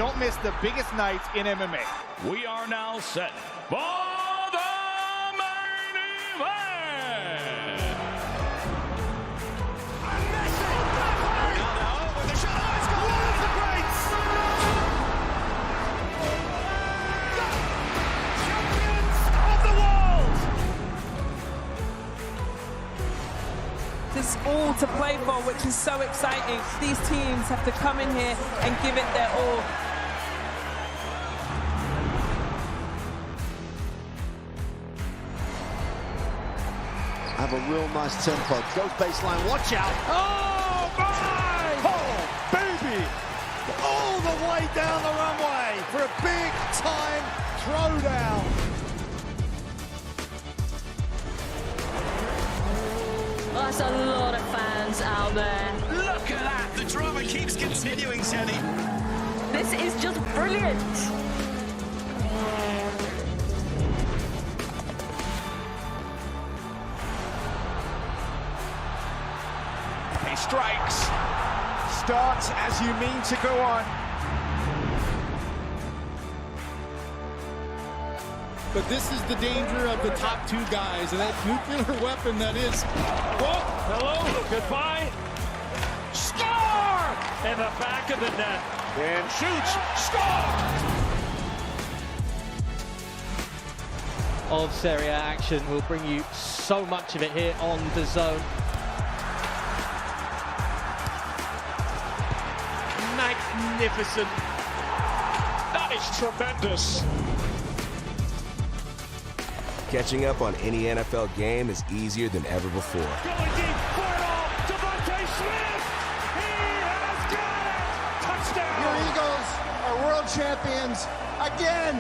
don't miss the biggest nights in MMA. We are now set for the main event. Ronaldo with the shot. Oh, it's gone. One of the greats. Champions of the world. There's all to play for, which is so exciting. These teams have to come in here and give it their all. Have a real nice tempo. Goes baseline, watch out. Oh, my! Oh, baby! All the way down the runway for a big-time throwdown. That's a lot of fans out there. Look at that. The drama keeps continuing, Teddy. This is just brilliant. He strikes. Starts as you mean to go on. But this is the danger of the top two guys, and that nuclear weapon that is. Whoa, hello, goodbye. Score! In the back of the net. And shoots, score! Of Serie A action. We'll bring you so much of it here on DAZN. Magnificent. That is tremendous. Catching up on any NFL game is easier than ever before. Going deep for it all. Devontae Smith. He has got it. Touchdown. Your Eagles are world champions again.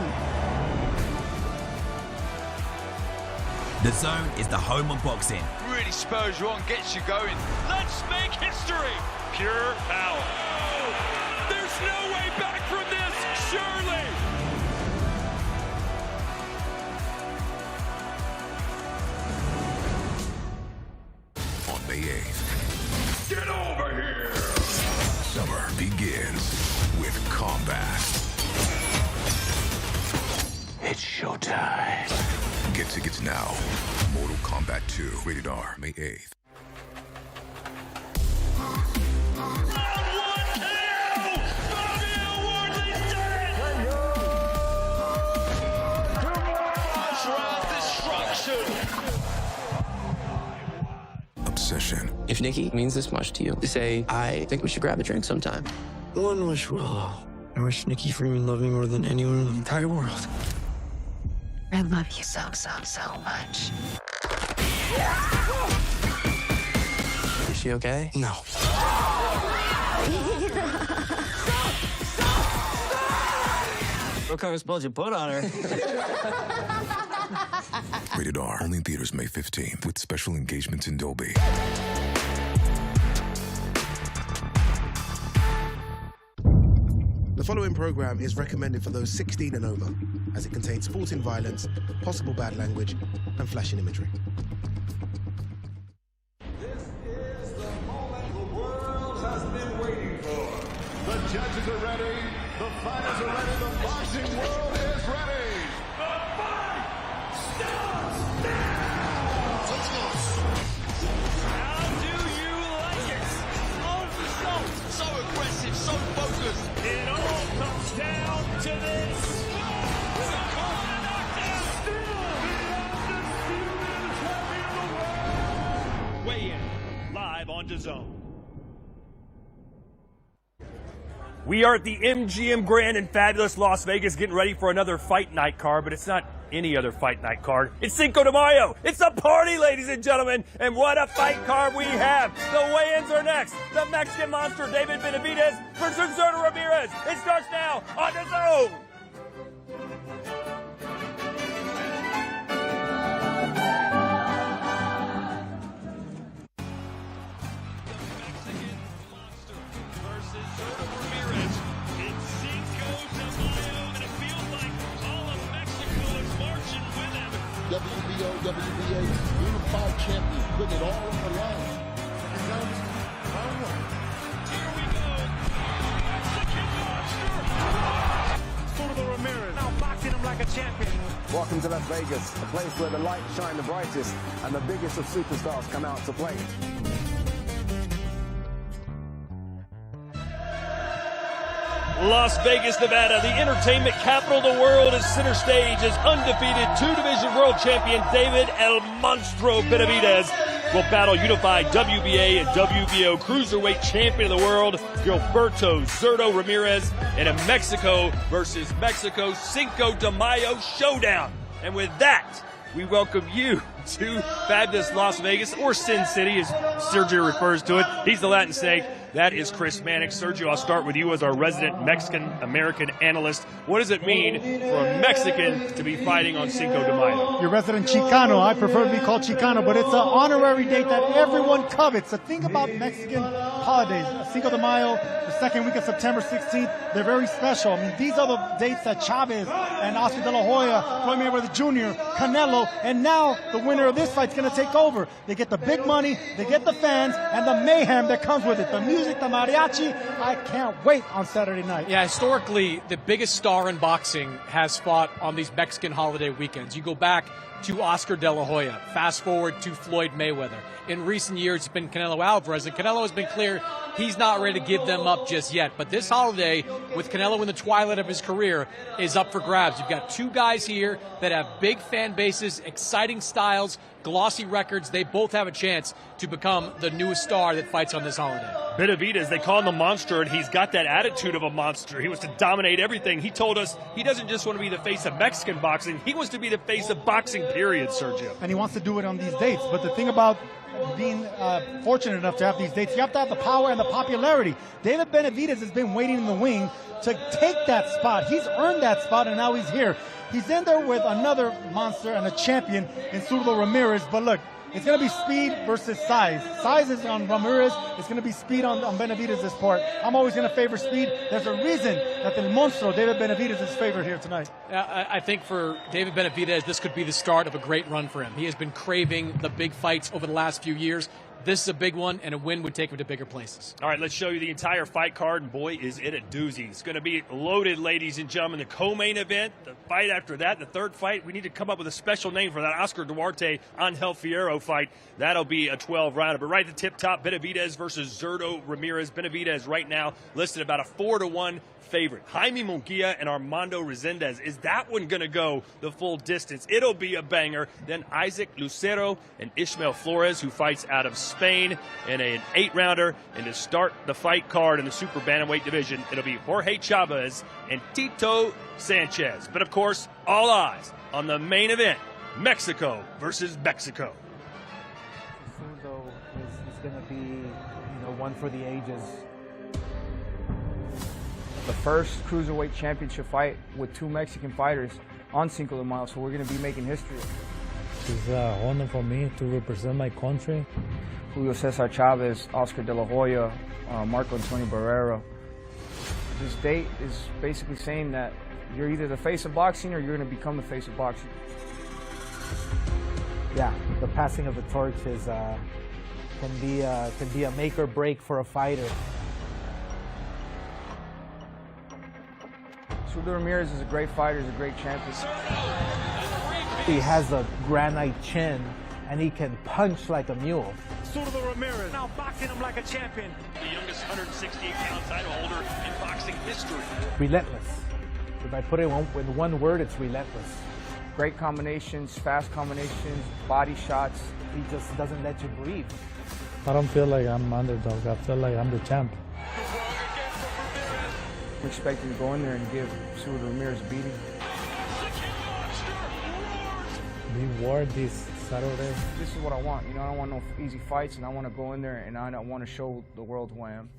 DAZN is the home of boxing. Really spurs you on, gets you going. Let's make history. Pure power. There's no way back from this, surely. On May 8th, Get over here. summer begins with combat. It's showtime. Get tickets now. Mortal Kombat 2, rated R, May 8th. Obsession. If Nikki means this much to you, say, I think we should grab a drink sometime. I wouldn't wish Willow. I wish Nikki Freeman loved me more than anyone in the entire world. I love you so much. Is she okay? No. What kind of spells you put on her? Rated R, only in theaters May 15th, with special engagements in Dolby. The following program is recommended for those 16 and over, as it contains sporting violence, possible bad language, and flashing imagery. This is the moment the world has been waiting for. The judges are ready, the fighters are ready, the boxing world is ready. The fight starts now! Let's go. How do you like it? So aggressive, so focused. It all comes down to this. Weigh in live on DAZN. We are at the MGM Grand in fabulous Las Vegas getting ready for another fight night card, but it's not any other fight night card. It's Cinco de Mayo. It's a party, ladies and gentlemen, and what a fight card we have. The weigh-ins are next. The Mexican monster, David Benavidez versus Zurdo Ramirez. It starts now on DAZN. WBO, WBA, unified champion, putting it all on the line. Here we go. Mexican monster. Welcome to Las Vegas, a place where the lights shine the brightest and the biggest of superstars come out to play. Las Vegas, Nevada, the entertainment capital of the world, is center stage as undefeated two-division world champion David El Monstro Benavidez will battle unified WBA and WBO cruiserweight champion of the world Gilberto Zurdo Ramirez in a Mexico versus Mexico Cinco de Mayo showdown. And with that, we welcome you to fabulous Las Vegas, or Sin City as Sergio refers to it. He's the Latin snake. That is Chris Mannix. Sergio, I'll start with you as our resident Mexican-American analyst. What does it mean for a Mexican to be fighting on Cinco de Mayo? Your resident Chicano. I prefer to be called Chicano, but it's an honorary date that everyone covets. The thing about Mexican holidays, Cinco de Mayo, the second week of September 16th, they're very special. I mean, these are the dates that Chavez and Oscar de la Hoya, Floyd Mayweather Jr., Canelo, and now the winner of this fight's going to take over. They get the big money, they get the fans, and the mayhem that comes with it. The music, the mariachi. I can't wait on Saturday night. Yeah, historically, the biggest star in boxing has fought on these Mexican holiday weekends. You go back to Oscar de la Hoya, fast forward to Floyd Mayweather. In recent years, it's been Canelo Alvarez, and Canelo has been clear he's not ready to give them up just yet. But this holiday, with Canelo in the twilight of his career, is up for grabs. You've got two guys here that have big fan bases, exciting styles, glossy records. They both have a chance to become the newest star that fights on this holiday. Benavidez, they call him the monster, and he's got that attitude of a monster. He wants to dominate everything. He told us he doesn't just want to be the face of Mexican boxing, he wants to be the face of boxing, period, Sergio. And he wants to do it on these dates. But the thing about being fortunate enough to have these dates, you have to have the power and the popularity. David Benavidez has been waiting in the wing to take that spot. He's earned that spot, and now he's here. He's in there with another monster and a champion in Zurdo Ramirez. But look, it's going to be speed versus size. Size is on Ramirez. It's going to be speed on Benavidez's part. I'm always going to favor speed. There's a reason that the Monstro, David Benavidez, is favored here tonight. I think for David Benavidez, this could be the start of a great run for him. He has been craving the big fights over the last few years. This is a big one, and a win would take him to bigger places. All right, let's show you the entire fight card, and boy, is it a doozy. It's going to be loaded, ladies and gentlemen. The co-main event, the fight after that, the third fight. We need to come up with a special name for that Oscar Duarte Angel Fierro fight. That'll be a 12-rounder. But right at the tip top, Benavidez versus Zurdo Ramirez. Benavidez right now listed about a 4-1 favorite. Jaime Munguia and Armando Resendez. Is that one going to go the full distance? It'll be a banger. Then Isaac Lucero and Ishmael Flores, who fights out of Spain, in an 8-rounder. And to start the fight card in the super bantamweight division, it'll be Jorge Chavez and Tito Sanchez. But of course, all eyes on the main event, Mexico versus Mexico. Zurdo is going to be, one for the ages. The first cruiserweight championship fight with two Mexican fighters on Cinco de Mayo, so we're going to be making history. It's an honor for me to represent my country. Julio Cesar Chavez, Oscar de la Hoya, Marco Antonio Barrera. This date is basically saying that you're either the face of boxing or you're going to become the face of boxing. Yeah, the passing of the torch is can be a make or break for a fighter. Zurdo Ramirez is a great fighter, he's a great champion. He has a granite chin, and he can punch like a mule. Zurdo Ramirez now boxing him like a champion. The youngest 168-pound title holder in boxing history. Relentless. If I put it in one word, it's relentless. Great combinations, fast combinations, body shots. He just doesn't let you breathe. I don't feel like I'm underdog. I feel like I'm the champ. I'm expecting to go in there and give Zurdo Ramirez a beating. We wore this Saturday. This is what I want. I don't want no easy fights, and I want to go in there and I want to show the world who I am.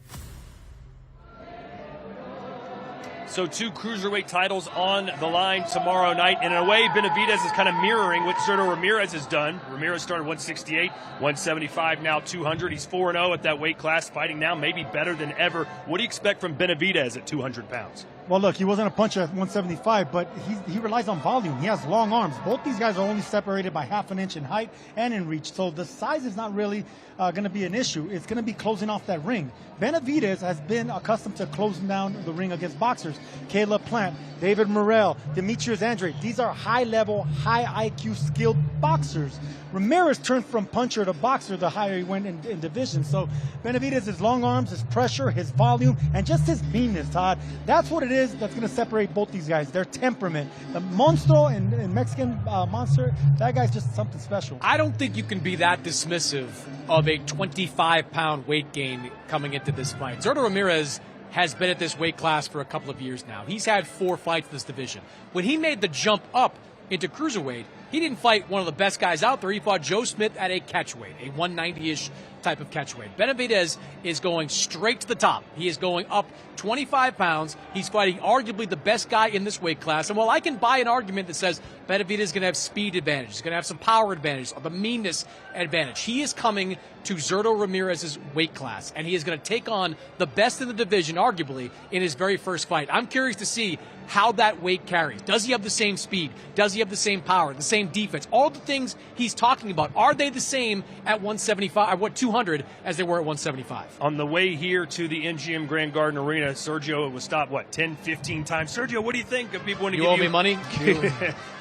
So 2 cruiserweight titles on the line tomorrow night. And in a way, Benavidez is kind of mirroring what Zurdo Ramirez has done. Ramirez started 168, 175, now 200. He's 4-0 at that weight class, fighting now maybe better than ever. What do you expect from Benavidez at 200 pounds? Well, look, he wasn't a puncher at 175, but he relies on volume. He has long arms. Both these guys are only separated by half an inch in height and in reach, so the size is not really going to be an issue. It's going to be closing off that ring. Benavidez has been accustomed to closing down the ring against boxers. Caleb Plant, David Morrell, Demetrius Andrade. These are high-level, high IQ skilled boxers. Ramirez turned from puncher to boxer the higher he went in division. So Benavidez, his long arms, his pressure, his volume, and just his meanness, Todd. That's what it is that's going to separate both these guys. Their temperament. The Monstro and Mexican Monster, that guy's just something special. I don't think you can be that dismissive of a 25-pound weight gain coming into this fight. Zurdo Ramirez has been at this weight class for a couple of years now. He's had 4 fights in this division. When he made the jump up into cruiserweight, he didn't fight one of the best guys out there. He fought Joe Smith at a catchweight, a 190-ish type of catchweight. Benavidez is going straight to the top. He is going up 25 pounds. He's fighting arguably the best guy in this weight class. And while I can buy an argument that says Benavidez is going to have speed advantage, he's going to have some power advantage, the meanness advantage, he is coming to Zurdo Ramirez's weight class, and he is going to take on the best in the division, arguably, in his very first fight. I'm curious to see how that weight carries. Does he have the same speed? Does he have the same power, the same defense? All the things he's talking about, are they the same at 175, or 200 as they were at 175? On the way here to the MGM Grand Garden Arena, Sergio was stopped, 10, 15 times. Sergio, what do you think? If people want to you give owe me money?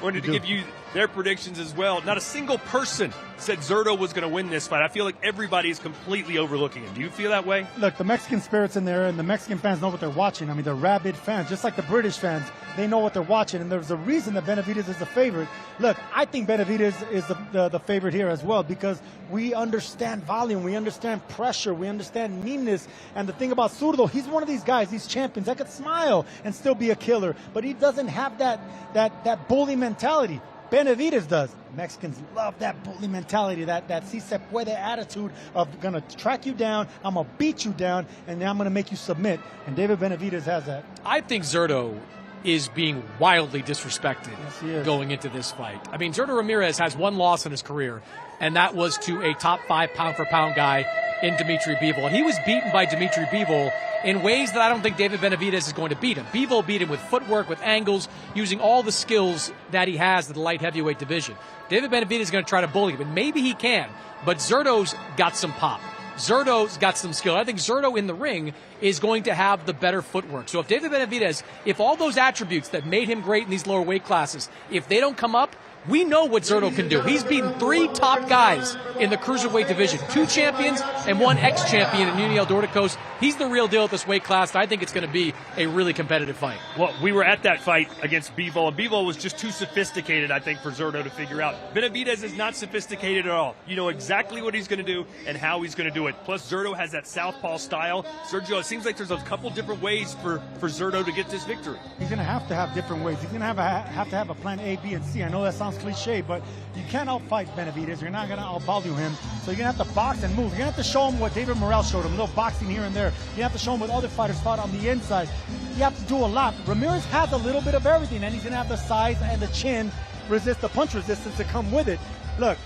wanted to give you their predictions as well. Not a single person said Zurdo was going to win this fight. I feel like everybody is completely overlooking him. Do you feel that way? Look, the Mexican spirit's in there, and the Mexican fans know what they're watching. I mean, they're rabid fans, just like the British fans. They know what they're watching, and there's a reason that Benavidez is the favorite. Look, I think Benavidez is the favorite here as well, because we understand volume, we understand pressure, we understand meanness. And the thing about Zurdo, he's one of these guys, these champions that could smile and still be a killer, but he doesn't have that bully mentality. Benavidez does. Mexicans love that bully mentality, that si se puede attitude of gonna track you down, I'm gonna beat you down, and then I'm gonna make you submit. And David Benavidez has that. I think Zurdo is being wildly disrespected going into this fight. I mean, Zurdo Ramirez has 1 loss in his career, and that was to a top 5 pound-for-pound guy in Dimitri Bivol. And he was beaten by Dimitri Bivol in ways that I don't think David Benavidez is going to beat him. Bivol beat him with footwork, with angles, using all the skills that he has in the light heavyweight division. David Benavidez is going to try to bully him, and maybe he can, but Zurdo's got some pop. Zurdo's got some skill. I think Zurdo in the ring is going to have the better footwork. So if David Benavidez, if all those attributes that made him great in these lower weight classes, if they don't come up, we know what Zurdo can do. He's beaten 3 top guys in the cruiserweight division, 2 champions and 1 ex-champion in Uniel Dorticos. He's the real deal at this weight class, and I think it's going to be a really competitive fight. Well, we were at that fight against Bivol, and Bivol was just too sophisticated, I think, for Zurdo to figure out. Benavidez is not sophisticated at all. You know exactly what he's going to do and how he's going to do it. Plus, Zurdo has that southpaw style. Sergio, it seems like there's a couple different ways for Zurdo to get this victory. He's going to have different ways. He's going to have to have a plan A, B, and C. I know that sounds cliche, but you can't outfight Benavidez. You're not going to outvalue him. So you're going to have to box and move. You're going to have to show him what David Morrell showed him, a little boxing here and there. You have to show him what other fighters fought on the inside. You have to do a lot. Ramirez has a little bit of everything, and he's going to have the size and the chin, the punch resistance to come with it. Look,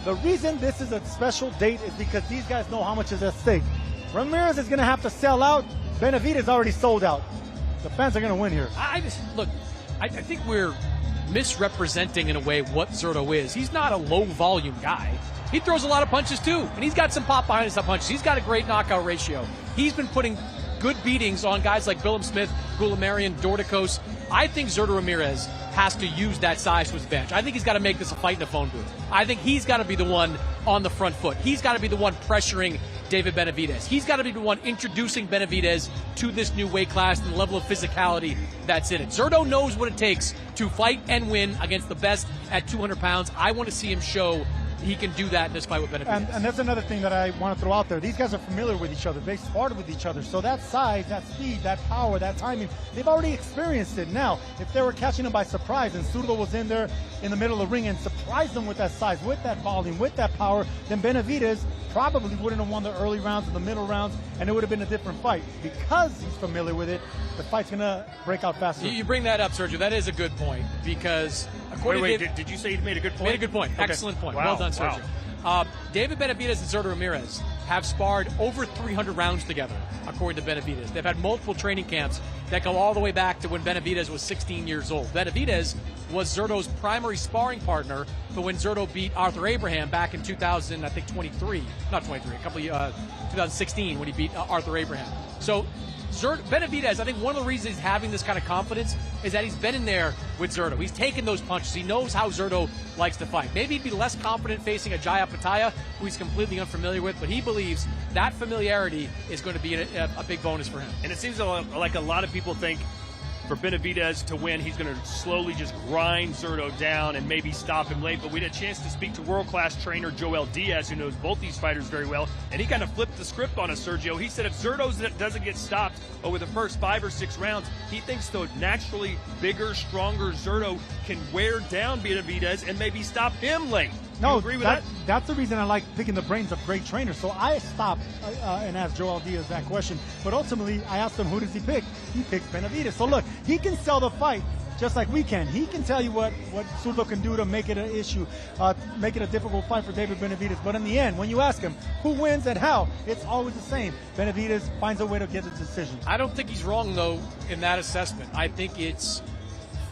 the reason this is a special date is because these guys know how much is at stake. Ramirez is going to have to sell out. Benavidez already sold out. The fans are going to win here. I think we're misrepresenting in a way what Zurdo is. He's not a low-volume guy. He throws a lot of punches too, and he's got some pop behind his punches. He's got a great knockout ratio. He's been putting good beatings on guys like Willem Smith, Gulamarian, Dorticos. I think Zurdo Ramirez has to use that size to his advantage. I think he's got to make this a fight in a phone booth. I think he's got to be the one on the front foot. He's got to be the one pressuring David Benavidez. He's got to be the one introducing Benavidez to this new weight class and the level of physicality that's in it. Zurdo knows what it takes to fight and win against the best at 200 pounds. I want to see him show he can do that in this fight with Benavidez. And that's another thing that I want to throw out there. These guys are familiar with each other. They sparred with each other. So that size, that speed, that power, that timing, they've already experienced it. Now, if they were catching him by surprise and Zurdo was in there in the middle of the ring and surprised them with that size, with that volume, with that power, then Benavidez probably wouldn't have won the early rounds or the middle rounds, and it would have been a different fight. Because he's familiar with it, the fight's going to break out faster. You bring that up, Sergio. That is a good point, because according to David, did you say he made a good point? Made a good point. Okay. Excellent point. Wow. Well done, Sergio. Wow. David Benavidez and Zurdo Ramirez have sparred over 300 rounds together, according to Benavidez. They've had multiple training camps that go all the way back to when Benavidez was 16 years old. Benavidez was Zurdo's primary sparring partner for when Zurdo beat Arthur Abraham back in 2016 when he beat Arthur Abraham. So Benavidez, I think one of the reasons he's having this kind of confidence is that he's been in there with Zurdo. He's taken those punches. He knows how Zurdo likes to fight. Maybe he'd be less confident facing a Jaya Pataya, who he's completely unfamiliar with, but he believes that familiarity is going to be a big bonus for him. And it seems like a lot of people think for Benavidez to win, he's going to slowly just grind Zurdo down and maybe stop him late. But we had a chance to speak to world-class trainer Joel Diaz, who knows both these fighters very well, and he kind of flipped the script on us, Sergio. He said if Zurdo doesn't get stopped over the first 5 or 6 rounds, he thinks the naturally bigger, stronger Zurdo can wear down Benavidez and maybe stop him late. No, you agree with that? That's the reason I like picking the brains of great trainers. So I stopped and asked Joel Diaz that question. But ultimately, I asked him, who does he pick? He picks Benavidez. So look, he can sell the fight just like we can. He can tell you what Zurdo can do to make it an issue, make it a difficult fight for David Benavidez. But in the end, when you ask him who wins and how, it's always the same. Benavidez finds a way to get the decision. I don't think he's wrong, though, in that assessment. I think it's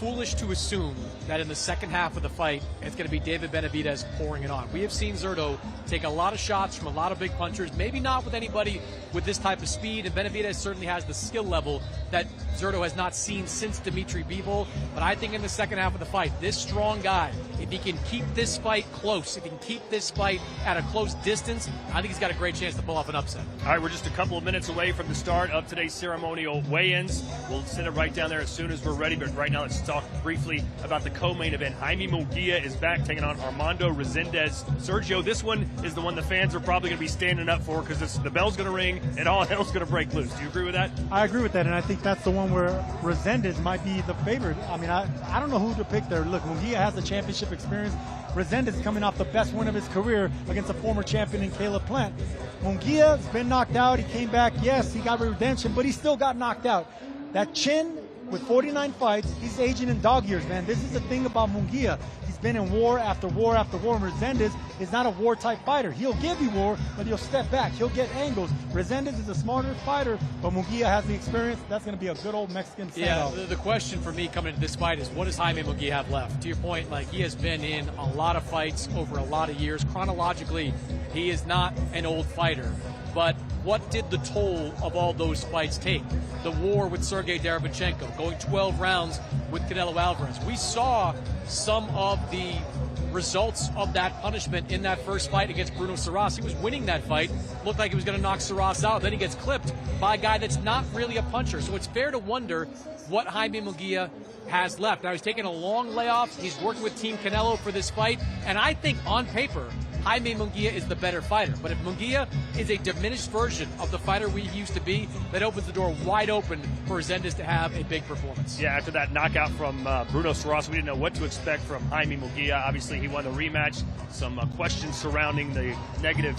foolish to assume that in the second half of the fight, it's going to be David Benavidez pouring it on. We have seen Zurdo take a lot of shots from a lot of big punchers, maybe not with anybody with this type of speed, and Benavidez certainly has the skill level that Zurdo has not seen since Dimitri Bivol. But I think in the second half of the fight, this strong guy, if he can keep this fight close, if he can keep this fight at a close distance, I think he's got a great chance to pull off an upset. All right, we're just a couple of minutes away from the start of today's ceremonial weigh-ins. We'll send it right down there as soon as we're ready, but right now let's talk briefly about the co-main event. Jaime Munguia is back taking on Armando Resendez. Sergio, this one is the one the fans are probably going to be standing up for because the bell's going to ring and all hell's going to break loose. Do you agree with that? I agree with that, and I think that's the one where Resendez might be the favorite. I mean, I don't know who to pick there. Look, Munguia has the championship experience. Resendez coming off the best win of his career against a former champion in Caleb Plant. Munguia's been knocked out. He came back. Yes, he got redemption, but he still got knocked out. That chin, with 49 fights, he's aging in dog years, man. This is the thing about Munguia. He's been in war after war after war. Resendez is not a war-type fighter. He'll give you war, but he'll step back. He'll get angles. Resendez is a smarter fighter, but Munguia has the experience. That's going to be a good old Mexican standoff. Yeah, the question for me coming into this fight is, what does Jaime Munguia have left? To your point, like, he has been in a lot of fights over a lot of years. Chronologically, he is not an old fighter. But what did the toll of all those fights take? The war with Sergey Derevchenko, going 12 rounds with Canelo Alvarez. We saw some of the results of that punishment in that first fight against Bruno Saras. He was winning that fight, looked like he was going to knock Saras out. Then he gets clipped by a guy that's not really a puncher. So it's fair to wonder what Jaime Munguia has left. Now, he's taking a long layoff. He's working with Team Canelo for this fight. And I think on paper, Jaime Munguia is the better fighter. But if Munguia is a diminished version of the fighter we used to be, that opens the door wide open for Resendez to have a big performance. Yeah, after that knockout from Bruno Saras, we didn't know what to expect from Jaime Munguia. Obviously, he won the rematch. Some questions surrounding the negative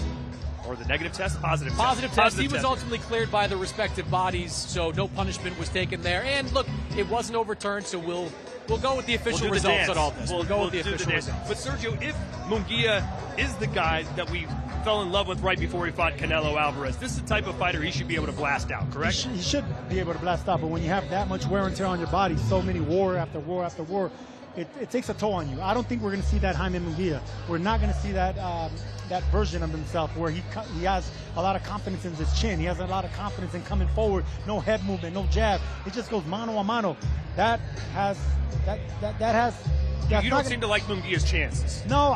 test? Positive test. He was ultimately cleared by the respective bodies, so no punishment was taken there. And look, it wasn't overturned, so we'll go with the official results on all this. We'll go with the official results. But Sergio, if Munguia is the guy that we fell in love with right before he fought Canelo Alvarez, this is the type of fighter he should be able to blast out, correct? He should be able to blast out, but when you have that much wear and tear on your body, so many war after war after war, it takes a toll on you. I don't think we're going to see that Jaime Munguia. We're not going to see that that version of himself where he has a lot of confidence in his chin. He has a lot of confidence in coming forward. No head movement, no jab. It just goes mano a mano. That has. You don't seem to like Munguia's chances. No,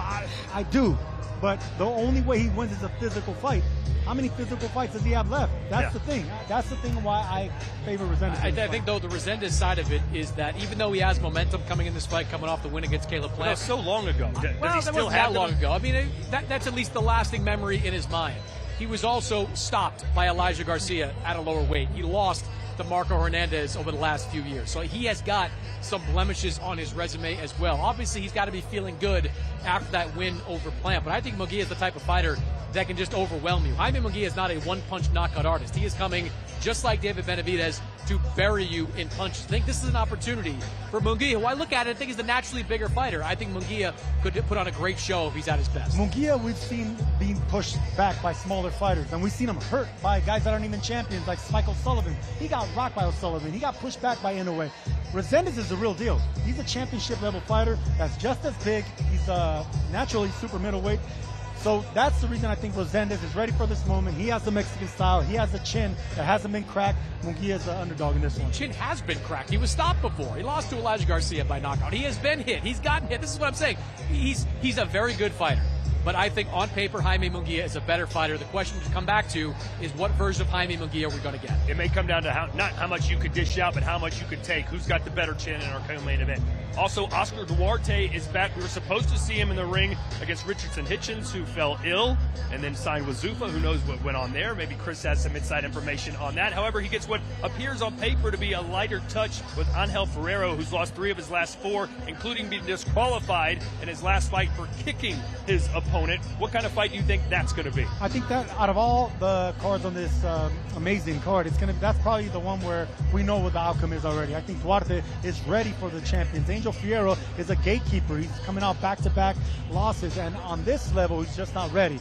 I do. But the only way he wins is a physical fight. How many physical fights does he have left? That's the thing. That's the thing why I favor Resendez. I think, though, the Resendez side of it is that even though he has momentum coming in this fight, coming off the win against Caleb Plant. That was so long ago. Well, that wasn't that long ago. I mean, that's at least the lasting memory in his mind. He was also stopped by Elijah Garcia at a lower weight. He lost to Marco Hernandez over the last few years. So he has got some blemishes on his resume as well. Obviously, he's got to be feeling good after that win over Plant. But I think Munguia is the type of fighter that can just overwhelm you. Jaime Munguia is not a one-punch knockout artist. He is coming just like David Benavidez, to bury you in punches. I think this is an opportunity for Munguia, who I look at it, I think is the naturally bigger fighter. I think Munguia could put on a great show if he's at his best. Munguia, we've seen being pushed back by smaller fighters, and we've seen him hurt by guys that aren't even champions, like Spike O'Sullivan. He got rocked by O'Sullivan. He got pushed back by Inoue. Resendiz is the real deal. He's a championship-level fighter that's just as big. He's naturally super middleweight. So that's the reason I think Resendiz is ready for this moment. He has the Mexican style. He has the chin that hasn't been cracked. Munguia is the underdog in this one. Chin has been cracked. He was stopped before. He lost to Elijah Garcia by knockout. He has been hit. He's gotten hit. This is what I'm saying. He's a very good fighter. But I think on paper, Jaime Munguia is a better fighter. The question to come back to is what version of Jaime Munguia are we going to get? It may come down to not how much you could dish out, but how much you could take. Who's got the better chin in our co-main event? Also, Oscar Duarte is back. We were supposed to see him in the ring against Richardson Hitchens, who fell ill and then signed with Zuffa. Who knows what went on there? Maybe Chris has some inside information on that. However, he gets what appears on paper to be a lighter touch with Angel Ferrero, who's lost 3 of his last 4, including being disqualified in his last fight for kicking his opponent. What kind of fight do you think that's going to be? I think that out of all the cards on this amazing card, that's probably the one where we know what the outcome is already. I think Duarte is ready for the champions. Angel Fierro is a gatekeeper. He's coming out back-to-back losses, and on this level, he's just not ready.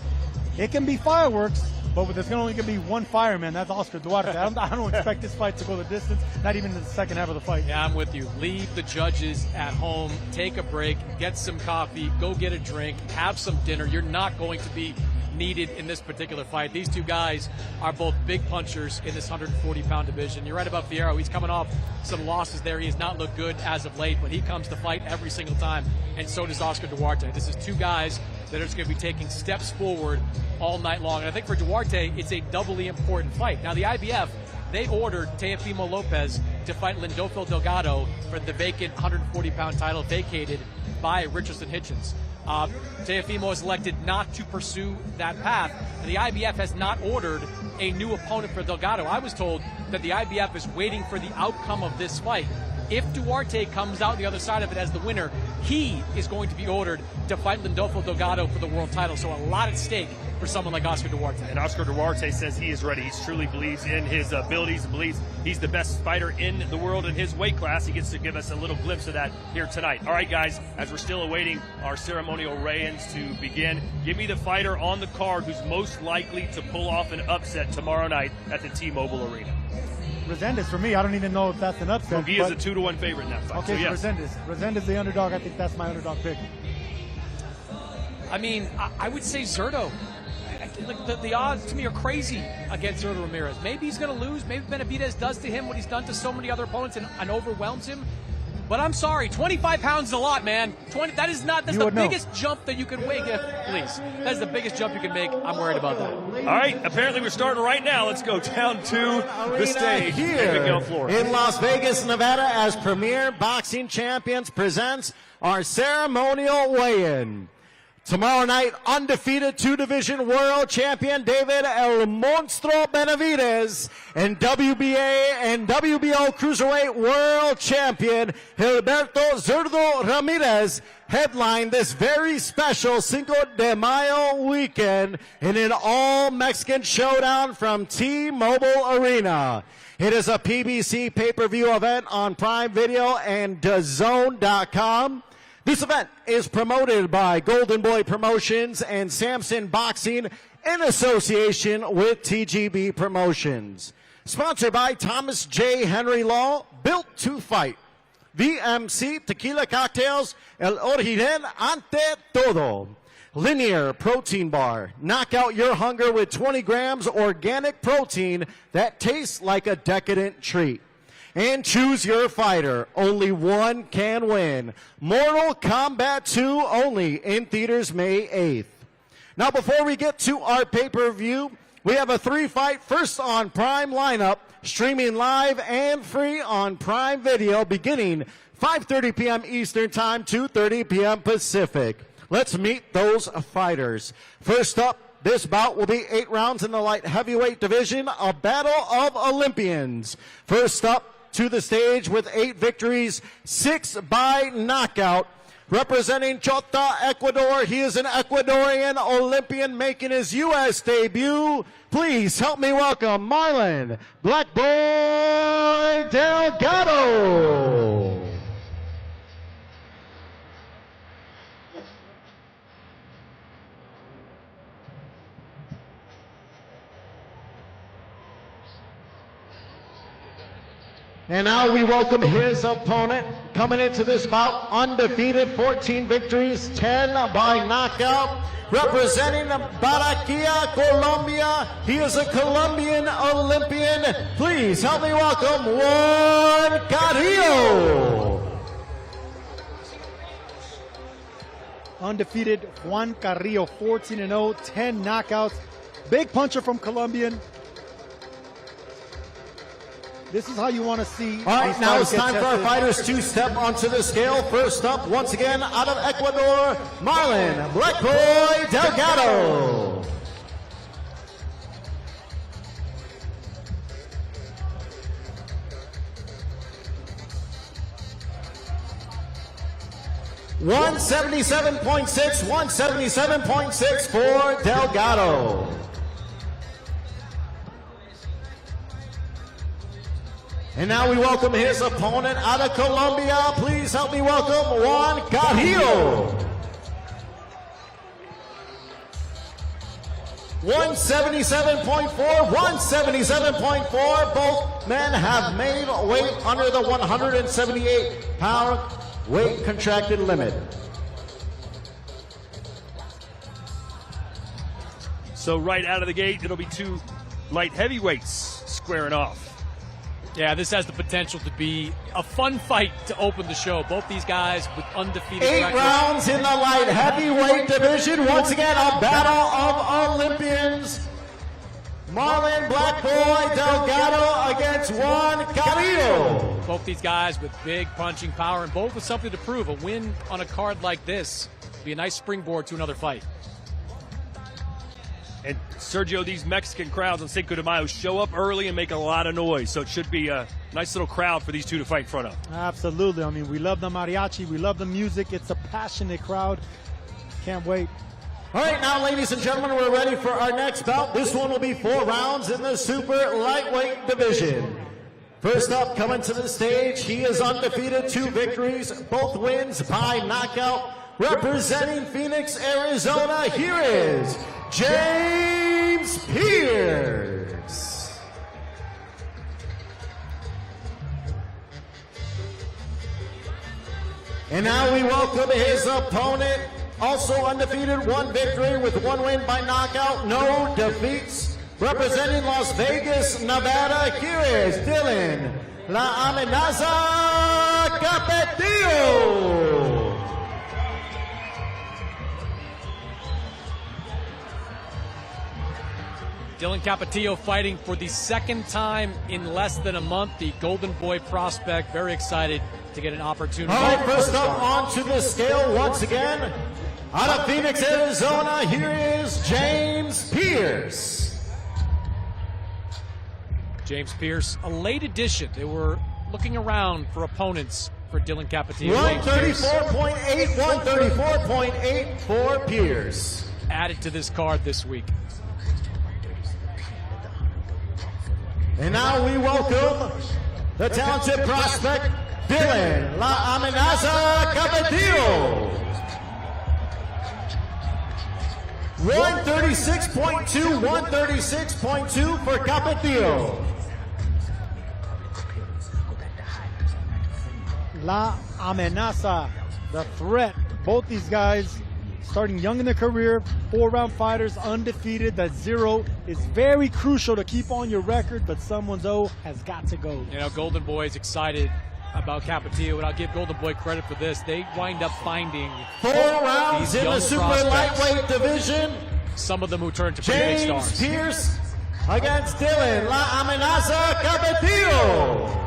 It can be fireworks, but there's only going to be one fireman. That's Oscar Duarte. I don't expect this fight to go the distance, not even in the second half of the fight. Yeah, I'm with you. Leave the judges at home, take a break, get some coffee, go get a drink, have some dinner. You're not going to be needed in this particular fight. These two guys are both big punchers in this 140-pound division. You're right about Fierro. He's coming off some losses there. He has not looked good as of late, but he comes to fight every single time, and so does Oscar Duarte. This is two guys that are just going to be taking steps forward all night long. And I think for Duarte, it's a doubly important fight. Now, the IBF, they ordered Teofimo Lopez to fight Lindolfo Delgado for the vacant 140-pound title vacated by Richardson Hitchens. Teofimo has elected not to pursue that path, and the IBF has not ordered a new opponent for Delgado. I was told that the IBF is waiting for the outcome of this fight. If Duarte comes out the other side of it as the winner, he is going to be ordered to fight Lindolfo Delgado for the world title. So a lot at stake for someone like Oscar Duarte. And Oscar Duarte says he is ready. He truly believes in his abilities, believes he's the best fighter in the world in his weight class. He gets to give us a little glimpse of that here tonight. All right, guys, as we're still awaiting our ceremonial weigh-ins to begin, give me the fighter on the card who's most likely to pull off an upset tomorrow night at the T-Mobile Arena. Resendiz, for me, I don't even know if that's an upset. Munguia is a 2-1 favorite in that fight. Okay, so yes. Resendiz the underdog. I think that's my underdog pick. I mean, I would say Zurdo. Like the odds to me are crazy against Zurdo Ramirez. Maybe he's going to lose. Maybe Benavidez does to him what he's done to so many other opponents and overwhelms him. But I'm sorry, 25 pounds is a lot, man. That's the biggest jump that you can make. Please, that's the biggest jump you can make. I'm worried about that. All right, apparently we're starting right now. Let's go down to the stage here in Miguel Flores. In Las Vegas, Nevada, as Premier Boxing Champions presents our ceremonial weigh-in. Tomorrow night, undefeated 2-division world champion David El Monstro Benavidez and WBA and WBO cruiserweight world champion Gilberto Zurdo Ramirez headline this very special Cinco de Mayo weekend in an all-Mexican showdown from T-Mobile Arena. It is a PBC pay-per-view event on Prime Video and DAZN.com. This event is promoted by Golden Boy Promotions and Samson Boxing in association with TGB Promotions. Sponsored by Thomas J. Henry Law, Built to Fight. VMC Tequila Cocktails, El Origen Ante Todo. Linear Protein Bar. Knock out your hunger with 20 grams organic protein that tastes like a decadent treat. And choose your fighter. Only one can win. Mortal Kombat 2 only in theaters May 8th. Now, before we get to our pay-per-view, we have a 3-fight First on Prime lineup, streaming live and free on Prime Video beginning 5:30 p.m. Eastern Time, 2:30 p.m. Pacific. Let's meet those fighters. First up, this bout will be 8 rounds in the light heavyweight division, a battle of Olympians. First up to the stage with 8 victories, 6 by knockout, Representing Chota, Ecuador, he is an Ecuadorian Olympian making his U.S. debut. Please help me welcome Marlon Black Boy Delgado. And now we welcome his opponent, coming into this bout undefeated, 14 victories, 10 by knockout. Representing Barranquilla, Colombia, he is a Colombian Olympian. Please help me welcome Juan Carrillo. Undefeated Juan Carrillo, 14-0, 10 knockouts. Big puncher from Colombian. This is how you want to see. All right, now it's time for our fighters to step onto the scale. First up, once again, out of Ecuador, Marlon Black Boy Delgado. $177.6, 177.6 for Delgado. And now we welcome his opponent out of Colombia. Please help me welcome Juan Carrillo. 177.4, 177.4. Both men have made weight under the 178-pound weight contracted limit. So right out of the gate, it'll be two light heavyweights squaring off. Yeah, this has the potential to be a fun fight to open the show. Both these guys with undefeated records. 8 rounds in the light heavyweight division. Once again, a battle of Olympians. Marlon Black Boy Delgado against Juan Carrillo. Both these guys with big punching power and both with something to prove. A win on a card like this would be a nice springboard to another fight. And Sergio, these Mexican crowds on Cinco de Mayo show up early and make a lot of noise. So it should be a nice little crowd for these two to fight in front of. Absolutely. I mean, we love the mariachi. We love the music. It's a passionate crowd. Can't wait. All right, now, ladies and gentlemen, we're ready for our next bout. This one will be 4 rounds in the super lightweight division. First up, coming to the stage, he is undefeated, 2 victories, both wins by knockout. Representing Phoenix, Arizona, here is James Pierce. And now we welcome his opponent, also undefeated, 1 victory with 1 win by knockout, no defeats. Representing Las Vegas, Nevada, here is Dylan La Amenaza Capetillo. Dylan Capetillo fighting for the 2nd time in less than a month. The Golden Boy prospect, very excited to get an opportunity. All right, first up onto the scale once again. Out of Phoenix, Arizona, here is James Pierce. James Pierce, a late addition. They were looking around for opponents for Dylan Capetillo. 134.8, 134.8 for Pierce. Added to this card this week. And now we welcome the talented prospect, Dylan La Amenaza Capetillo. 136.2, 136.2 for Capetillo. La Amenaza, the threat. Both these guys starting young in their career, 4-round fighters, undefeated. That 0 is very crucial to keep on your record, but someone's O has got to go. You know, Golden Boy is excited about Capetillo, and I'll give Golden Boy credit for this. They wind up finding 4 rounds in the super lightweight division. Some of them who turn to pretty big stars. James Pierce against Dylan La Amenaza Capetillo.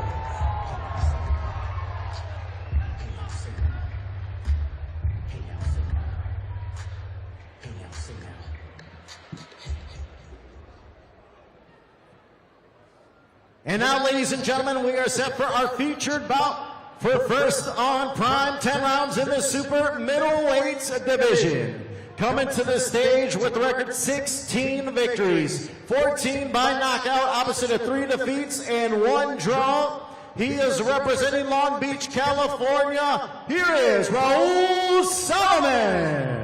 And now, ladies and gentlemen, we are set for our featured bout. for first on Prime, 10 rounds in the super middleweight division. Coming to the stage with a record 16 victories, 14 by knockout, opposite of 3 defeats and 1 draw. He is representing Long Beach, California. Here is Raul Solomon.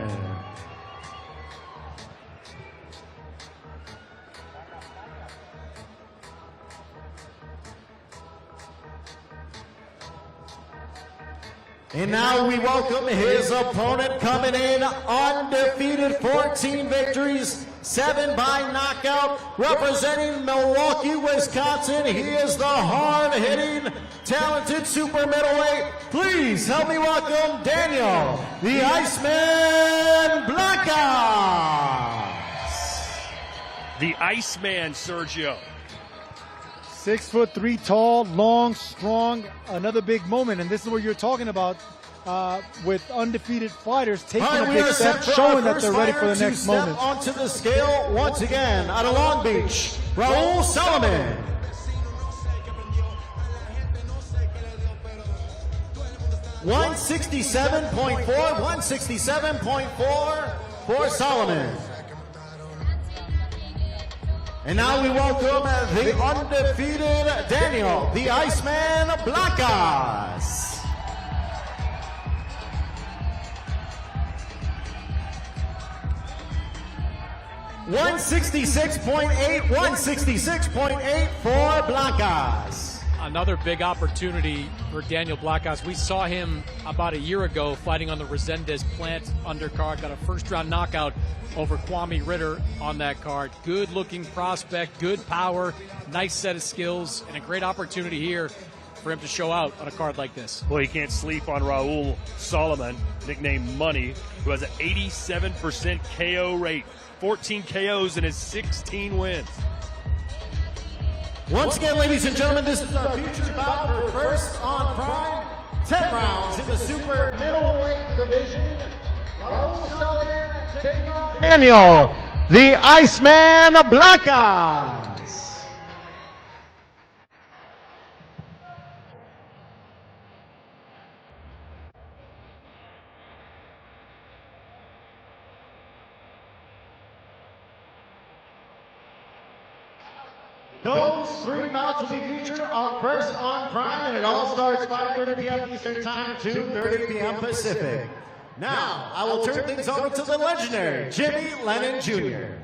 And now we welcome his opponent, coming in undefeated, 14 victories, 7 by knockout, representing Milwaukee, Wisconsin. He is the hard-hitting, talented super middleweight. Please help me welcome Daniel, the Iceman Blancas. The Iceman, Sergio. 6'3" tall, long, strong, another big moment. And this is what you're talking about with undefeated fighters taking a big step, showing that they're ready for the next moment. Onto the scale once again out of Long Beach, Raul Solomon. $167.4, 167.4 for Solomon. And now we welcome the undefeated Daniel, the Iceman Blancas. $166.8, 166.8 for Blancas. Another big opportunity for Daniel Blancas. We saw him about a year ago fighting on the Resendez Plant undercard. Got a first-round knockout over Kwame Ritter on that card. Good-looking prospect, good power, nice set of skills, and a great opportunity here for him to show out on a card like this. Well, you can't sleep on Raul Solomon, nicknamed Money, who has an 87% KO rate, 14 KOs in his 16 wins. Once again, ladies and gentlemen, this is our future bout for first on Prime. 10 rounds in the super middleweight division. Raul Solomon taking on Daniel, the Iceman Blancas. Those 3 bouts will be featured on First on Prime, and it all starts 5:30 p.m. Eastern Time, 2:30 p.m. Pacific. Now, I will turn things over to the legendary Jimmy Lennon Jr.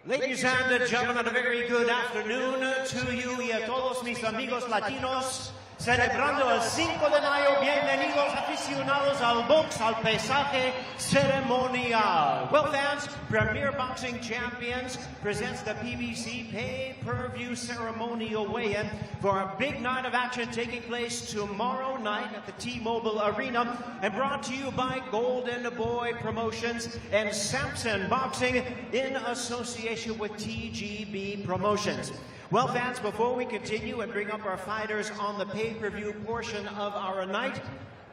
Ladies and gentlemen, a very good afternoon to you y a todos mis amigos latinos. Celebrando el 5 de mayo, bienvenidos aficionados al box, al pesaje ceremonial. Well, fans, Premier Boxing Champions presents the PBC pay-per-view ceremonial weigh-in for a big night of action taking place tomorrow night at the T-Mobile Arena, and brought to you by Golden Boy Promotions and Samson Boxing in association with TGB Promotions. Well, fans, before we continue and bring up our fighters on the pay-per-view portion of our night,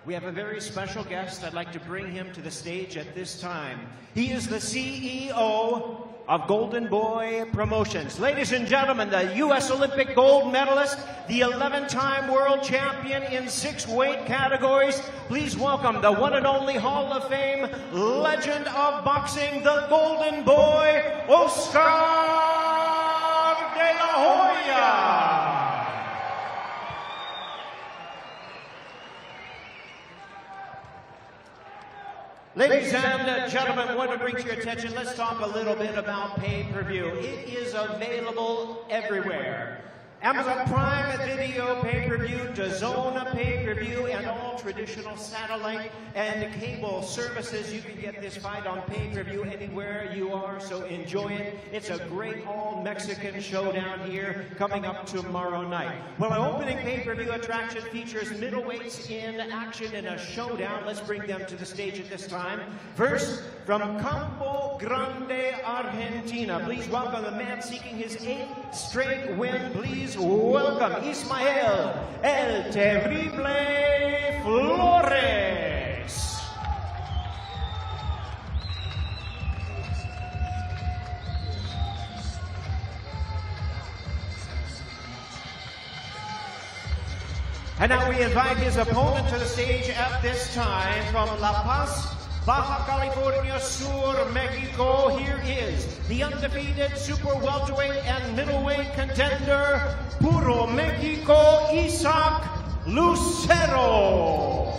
we have a very special guest. I'd like to bring him to the stage at this time. He is the CEO of Golden Boy Promotions. Ladies and gentlemen, the U.S. Olympic gold medalist, the 11-time world champion in 6 weight categories. Please welcome the one and only Hall of Fame legend of boxing, the Golden Boy, Oscar De La Hoya. Ladies and gentlemen, I want to bring to your attention, let's talk a little bit about pay-per-view. It is available everywhere. Amazon Prime Video pay-per-view, DAZN pay-per-view, and all traditional satellite and cable services. You can get this fight on pay-per-view anywhere you are, so enjoy it. It's a great all-Mexican showdown here coming up tomorrow night. Well, our opening pay-per-view attraction features middleweights in action in a showdown. Let's bring them to the stage at this time. First, from Campo Grande, Argentina, please welcome the man seeking his 8th straight win. Please welcome Ismael El Terrible Flores. And now we invite his opponent to the stage at this time from La Paz, Baja California Sur, Mexico. Here is the undefeated super welterweight and middleweight contender, Puro Mexico, Isaac Lucero.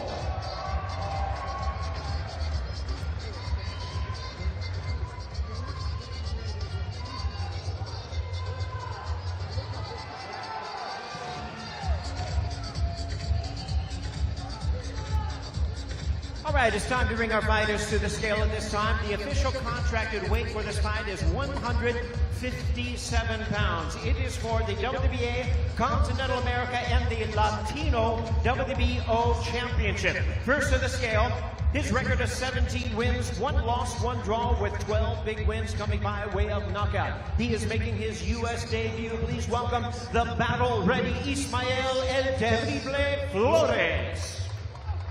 All right, it's time to bring our fighters to the scale at this time. The official contracted weight for this fight is 157 pounds. It is for the WBA, Continental America, and the Latino WBO Championship. First to the scale, his record is 17 wins, 1 loss, 1 draw, with 12 big wins coming by way of knockout. He is making his U.S. debut. Please welcome the battle-ready Ismael El Terrible Flores.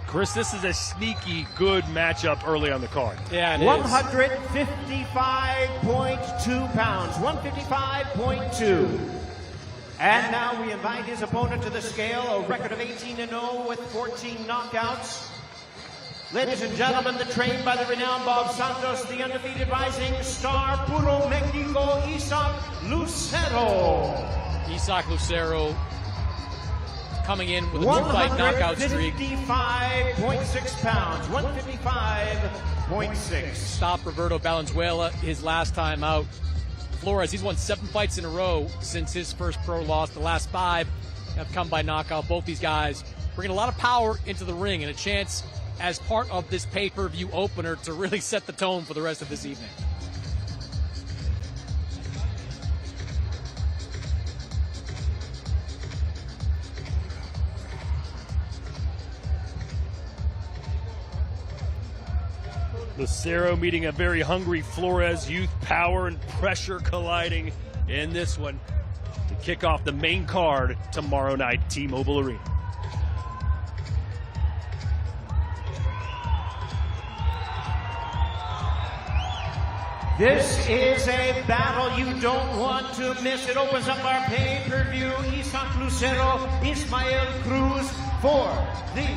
Chris, this is a sneaky good matchup early on the card. Yeah, 155.2 pounds, 155.2. And now we invite his opponent to the scale, a record of 18-0 with 14 knockouts. Ladies and gentlemen, the trained by the renowned Bob Santos, the undefeated rising star, Puro Mexico, Isaac Lucero. Isaac Lucero coming in with a 2-fight knockout streak. 155.6 pounds, 155.6. Stopped Roberto Valenzuela his last time out. Flores, he's won 7 fights in a row since his first pro loss. The last 5 have come by knockout. Both these guys bringing a lot of power into the ring and a chance as part of this pay-per-view opener to really set the tone for the rest of this evening. Lucero meeting a very hungry Flores, youth power and pressure colliding in this one to kick off the main card tomorrow night, T-Mobile Arena. This is a battle you don't want to miss. It opens up our pay-per-view. Isaac Lucero, Ismael Cruz for the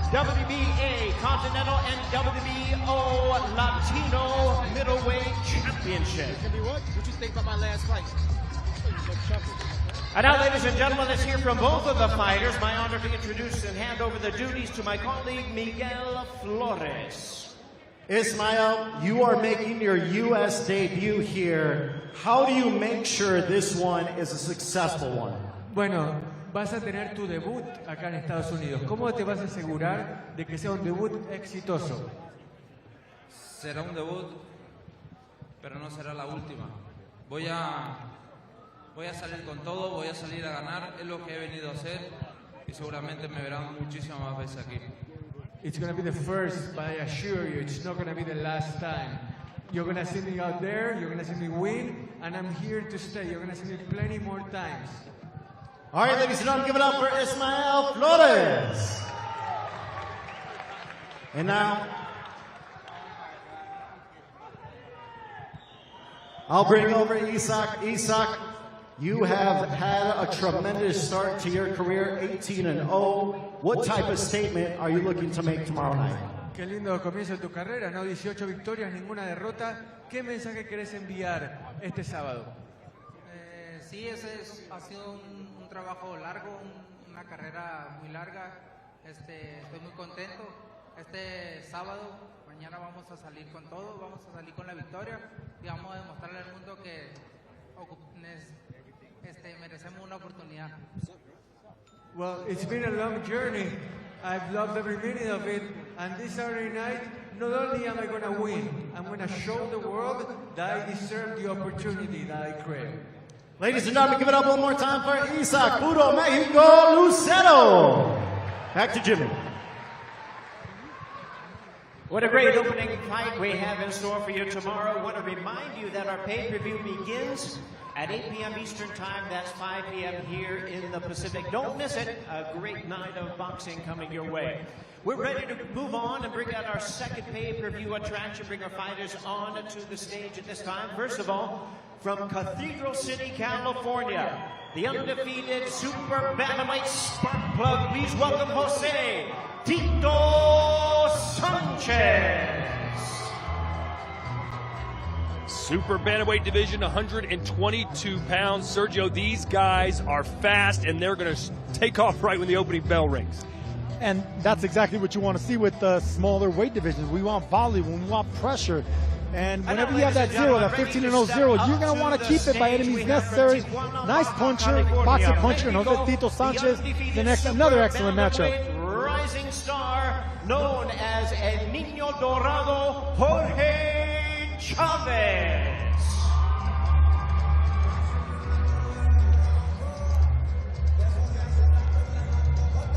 WBA Continental and WBO Latino Middleweight Championship. What you think about my last fight? And now, ladies and gentlemen, let's hear from both of the fighters. My honor to introduce and hand over the duties to my colleague, Miguel Flores. Ismael, you are making your U.S. debut here. How do you make sure this one is a successful one? Bueno, vas a tener tu debut acá en Estados Unidos. ¿Cómo te vas a asegurar de que sea un debut exitoso? Será un debut, pero no será la última. Voy a salir con todo, voy a salir a ganar, es lo que he venido a hacer y seguramente me verán muchísimas más veces aquí. It's going to be the first, but I assure you, it's not going to be the last time. You're going to see me out there, you're going to see me win, and I'm here to stay. You're going to see me plenty more times. All right, ladies and gentlemen, give it up for Ismael Flores. And now, I'll bring over Isaac. Isaac, you have had a tremendous start to your career, 18-0. What type of statement are you looking to make tomorrow night? Qué lindo comienzo de tu carrera, ¿no? 18 victorias, ninguna derrota. ¿Qué mensaje querés enviar este sábado? Sí, ha sido un trabajo largo, una carrera muy larga. Estoy muy contento. Este sábado, mañana vamos a salir con todo, vamos a salir con la victoria y vamos a demostrarle al mundo que merecemos una oportunidad. Well, it's been a long journey. I've loved every minute of it. And this Saturday night, not only am I going to win, I'm going to show the world that I deserve the opportunity that I crave. Ladies and gentlemen, give it up one more time for Isaac Puro Mexico Lucero. Back to Jimmy. What a great opening fight we have in store for you tomorrow. I want to remind you that our pay-per-view begins at 8 p.m. Eastern Time. That's 5 p.m. here in the Pacific. Don't miss it. A great night of boxing coming your way. We're ready to move on and bring out our second pay-per-view attraction, bring our fighters on to the stage at this time. First of all, from Cathedral City, California, the undefeated super bantamweight spark plug. Please welcome Jose Tito Sanchez. Super bantamweight division, 122 pounds. Sergio, these guys are fast, and they're going to take off right when the opening bell rings. And that's exactly what you want to see with the smaller weight divisions. We want volume, we want pressure. And whenever you have that zero, that 15-0 zero, you're going to want to keep it by any means necessary. Nice puncher, boxer puncher, and Jose Tito Sanchez, another excellent matchup. Rising star known as El Niño Dorado, Jorge Chavez.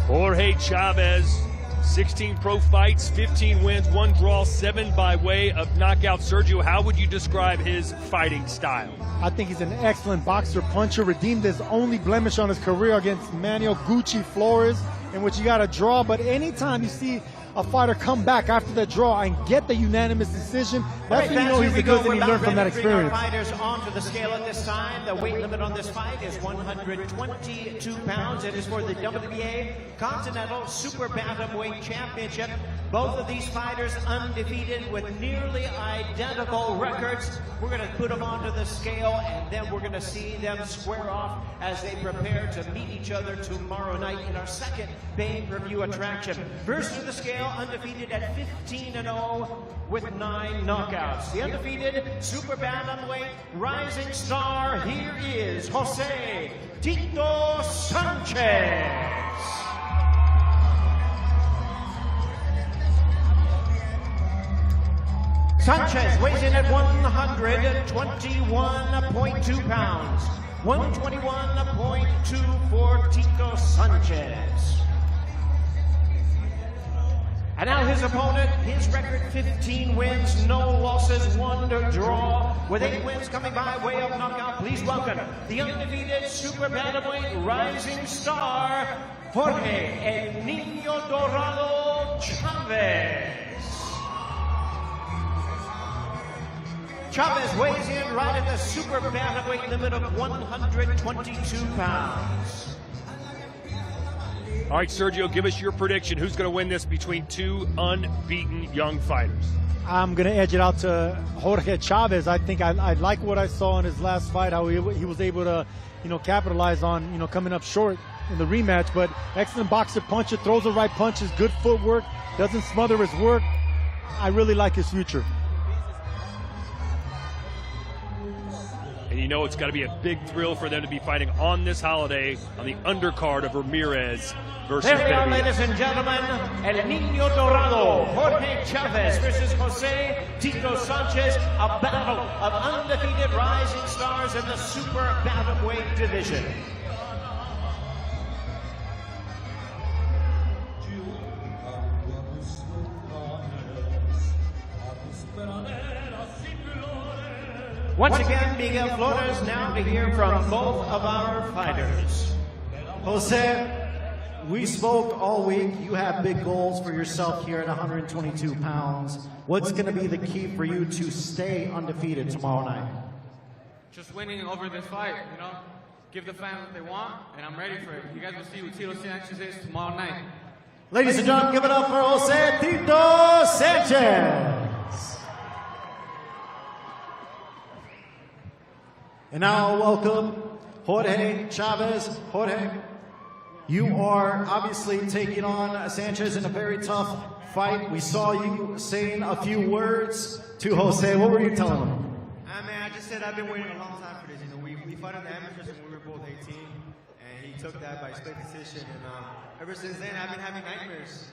Jorge Chavez, 16 pro fights, 15 wins, 1 draw, 7 by way of knockout. Sergio, how would you describe his fighting style? I think he's an excellent boxer puncher, redeemed his only blemish on his career against Manuel Gucci Flores, in which he got a draw. But anytime you see a fighter come back after the draw and get the unanimous decision, that's when you know he's a good and he learned from that experience. Fighters onto the scale at this time. The weight limit on this fight is 122 pounds. It is for the WBA Continental Super Bantamweight Championship. Both of these fighters undefeated with nearly identical records. We're going to put them onto the scale, and then we're going to see them square off as they prepare to meet each other tomorrow night in our second pay-per-view attraction. First to the scale, undefeated at 15-0 with 9 knockouts. The undefeated Super Bantamweight rising star, here is Jose Tito Sanchez. Sanchez weighs in at 121.2 pounds. 121.2 for Tito Sanchez. And now his opponent, his record 15 wins, no losses, 1 draw, with 8 wins coming by way of knockout. Please welcome the undefeated Super Bantamweight rising star, Jorge El Niño Dorado Chavez. Chavez weighs in right at the super bantamweight limit of 122 pounds. All right, Sergio, give us your prediction. Who's going to win this between 2 unbeaten young fighters? I'm going to edge it out to Jorge Chavez. I think I like what I saw in his last fight, how he was able to, capitalize on, coming up short in the rematch. But excellent boxer puncher, throws the right punches, good footwork, doesn't smother his work. I really like his future. And it's got to be a big thrill for them to be fighting on this holiday on the undercard of Ramirez versus There they are, Benavidez. ladies and gentlemen. El Niño Dorado, Jorge Chavez versus Jose Tito Sanchez. A battle of undefeated rising stars in the super bantamweight division. Once again, Miguel Flores now to hear from both of our fighters. Jose, we spoke all week. You have big goals for yourself here at 122 pounds. What's going to be the key for you to stay undefeated tomorrow night? Just winning over this fight, give the fans what they want, and I'm ready for it. You guys will see what Tito Sanchez is tomorrow night. Ladies and gentlemen, give it up for Jose Tito Sanchez. And now welcome Jorge Chavez. Jorge, you are obviously taking on Sanchez in a very tough fight. We saw you saying a few words to Jose. What were you telling him? I just said I've been waiting a long time for this. We fought in the amateurs when we were both 18, and he took that by split decision. And ever since then, I've been having nightmares.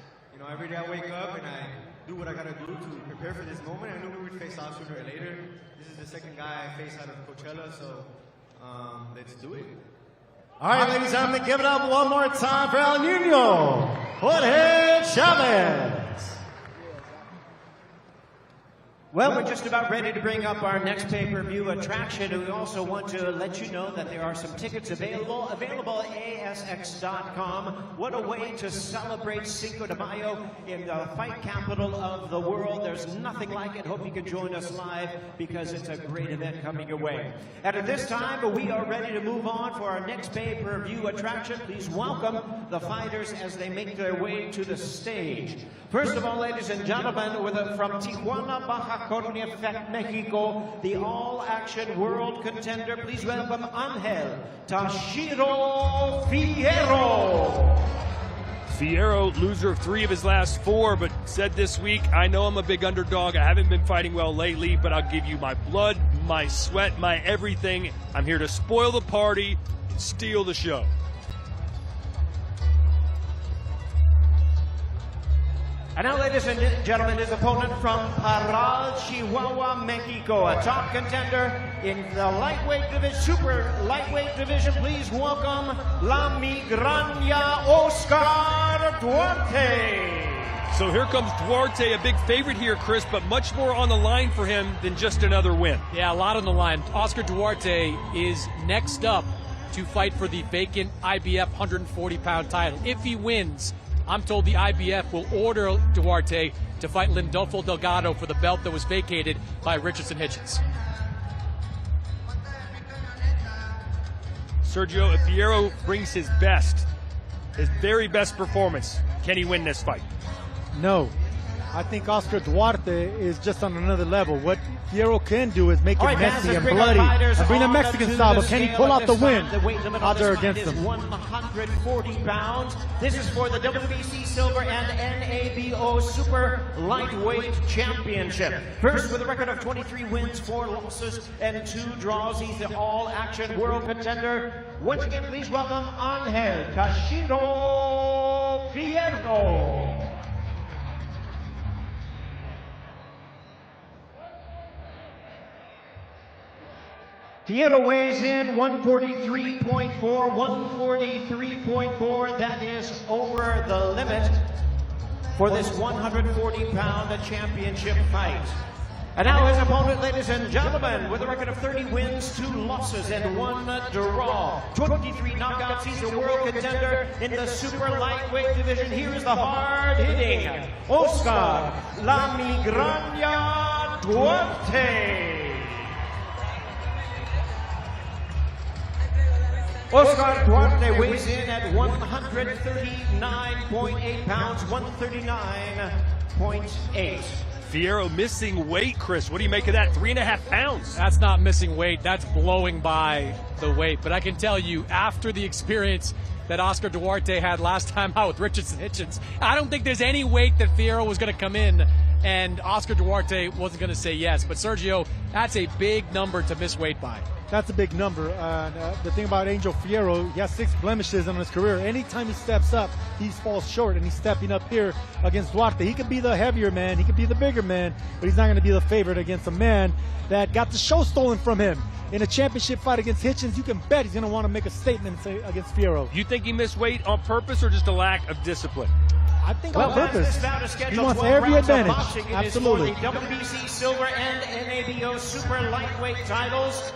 Every day I wake up and I do what I gotta do to prepare for this moment. I knew we would face off sooner or later. This is the second guy I face out of Coachella, so let's do it. All right, ladies and gentlemen, give it up one more time for El Niño, Jorge Chavez. Well, we're just about ready to bring up our next pay-per-view attraction, and we also want to let you know that there are some tickets available at ASX.com. What a way to celebrate Cinco de Mayo in the fight capital of the world. There's nothing like it. Hope you can join us live because it's a great event coming your way. And at this time, we are ready to move on for our next pay-per-view attraction. Please welcome the fighters as they make their way to the stage. First of all, ladies and gentlemen, from Tijuana, Baja California, Mexico, the all-action world contender. Please welcome Angel Tashiro Fierro. Fierro, loser of 3 of his last 4, but said this week, I know I'm a big underdog. I haven't been fighting well lately, but I'll give you my blood, my sweat, my everything. I'm here to spoil the party and steal the show. And now, ladies and gentlemen, his opponent from Parral, Chihuahua, Mexico, a top contender in the lightweight division, super lightweight division. Please welcome La Migraña, Oscar Duarte. So here comes Duarte, a big favorite here, Chris, but much more on the line for him than just another win. Yeah, a lot on the line. Oscar Duarte is next up to fight for the vacant IBF 140-pound title. If he wins, I'm told the IBF will order Duarte to fight Lindolfo Delgado for the belt that was vacated by Richardson Hitchens. Sergio, if Fierro brings his best, his very best performance, can he win this fight? No. I think Oscar Duarte is just on another level. What Fierro can do is make it messy and bloody and bring a Mexican style, but can he pull out the win? Odds are against him. 140 pounds. This is for the WBC Silver and NABO Super Lightweight Championship. First, with a record of 23 wins, 4 losses, and 2 draws, he's the all-action world contender. Once again, please welcome Angel Tashiro Fierro. Fierro weighs in 143.4, 143.4. That is over the limit for this 140-pound championship fight. And now his opponent, ladies and gentlemen, with a record of 30 wins, 2 losses, and 1 draw. 23 knockouts. He's a world contender in the super lightweight division. Here is the hard-hitting Oscar La Migraña Duarte. Oscar Duarte weighs in at 139.8 pounds, 139.8. Fierro missing weight, Chris. What do you make of that? 3.5 pounds. That's not missing weight. That's blowing by the weight. But I can tell you, after the experience that Oscar Duarte had last time out with Richardson Hitchens, I don't think there's any weight that Fierro was going to come in and Oscar Duarte wasn't going to say yes. But Sergio, that's a big number to miss weight by. That's a big number. The thing about Angel Fierro, he has 6 blemishes in his career. Anytime he steps up, he falls short, and he's stepping up here against Duarte. He could be the heavier man, he could be the bigger man, but he's not going to be the favorite against a man that got the show stolen from him. In a championship fight against Hitchens, you can bet he's going to want to make a statement against Fierro. You think he missed weight on purpose or just a lack of discipline? I think on purpose. He wants every advantage. Absolutely. For the WBC Silver and NABO Super Lightweight titles.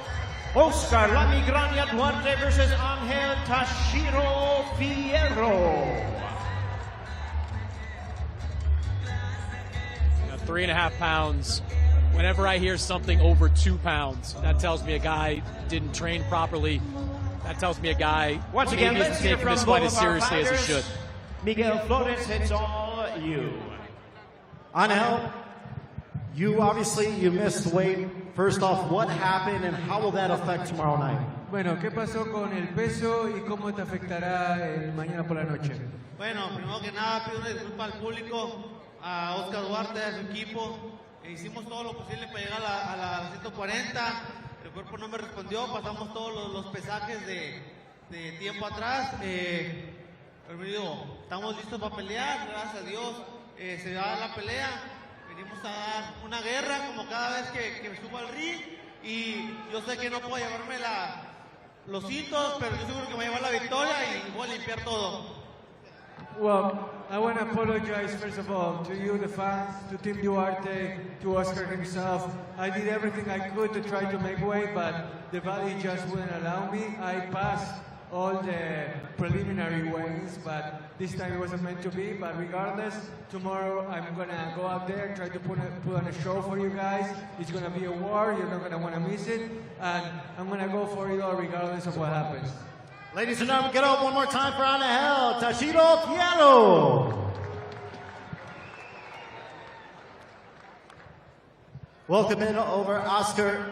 Oscar La Migraña Duarte versus Angel Tashiro Fierro. 3.5 pounds. Whenever I hear something over 2 pounds, that tells me a guy didn't train properly. That tells me a guy Once again, maybe let's isn't hear taking from this both fight as of our seriously as he fighters. should. Miguel Flores, it's all you. Angel, you obviously missed weight. First off, what happened and how will that affect tomorrow night? Bueno, ¿qué pasó con el peso y cómo te afectará mañana por la noche? Bueno, primero que nada pido una disculpa al público, a Oscar Duarte, a su equipo. Hicimos todo lo posible para llegar a la 140. El cuerpo no me respondió, pasamos todos los pesajes de tiempo atrás. Pero digo, estamos listos para pelear, gracias a Dios se va a dar la pelea. Venimos a dar una guerra como cada vez que me subo al ring, y yo sé que no puedo llevarme los cintos, pero yo seguro que me voy a llevar la victoria y voy a limpiar todo. Well, I want to apologize, first of all, to you, the fans, to Team Duarte, to Oscar himself. I did everything I could to try to make way, but the body just wouldn't allow me. I passed all the preliminary weigh-ins, but this time it wasn't meant to be. But regardless, tomorrow I'm going to go out there, try to put on a show for you guys. It's going to be a war. You're not going to want to miss it. And I'm going to go for it all regardless of what happens. Ladies and gentlemen, get up one more time for Angel Tashiro Quiero. Welcome in over Oscar.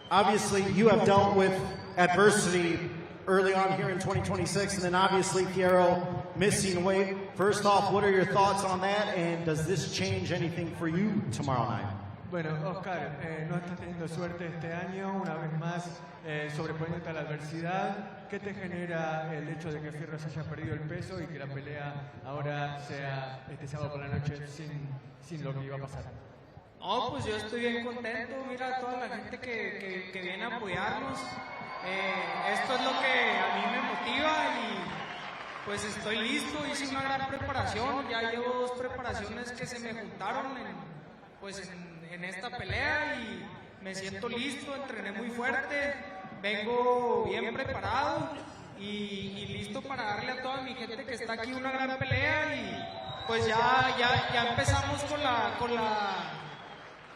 Obviously, you have dealt with adversity early on here in 2026, and then obviously Quiero missing weight. First off, what are your thoughts on that, and does this change anything for you tomorrow night? Bueno, Oscar, no estás teniendo suerte este año, una vez más sobreponiéndote a la adversidad. ¿Qué te genera el hecho de que Fierro se haya perdido el peso y que la pelea ahora sea este sábado por la noche sin lo que iba a pasar? Oh, pues yo estoy bien contento, mira a toda la gente que viene a apoyarnos. Esto es lo que a mí me motiva y pues estoy listo, hice una gran preparación, ya llevo 2 preparaciones que se me juntaron en esta pelea y me siento listo, entrené muy fuerte, vengo bien preparado y listo para darle a toda mi gente que está aquí una gran pelea y pues ya empezamos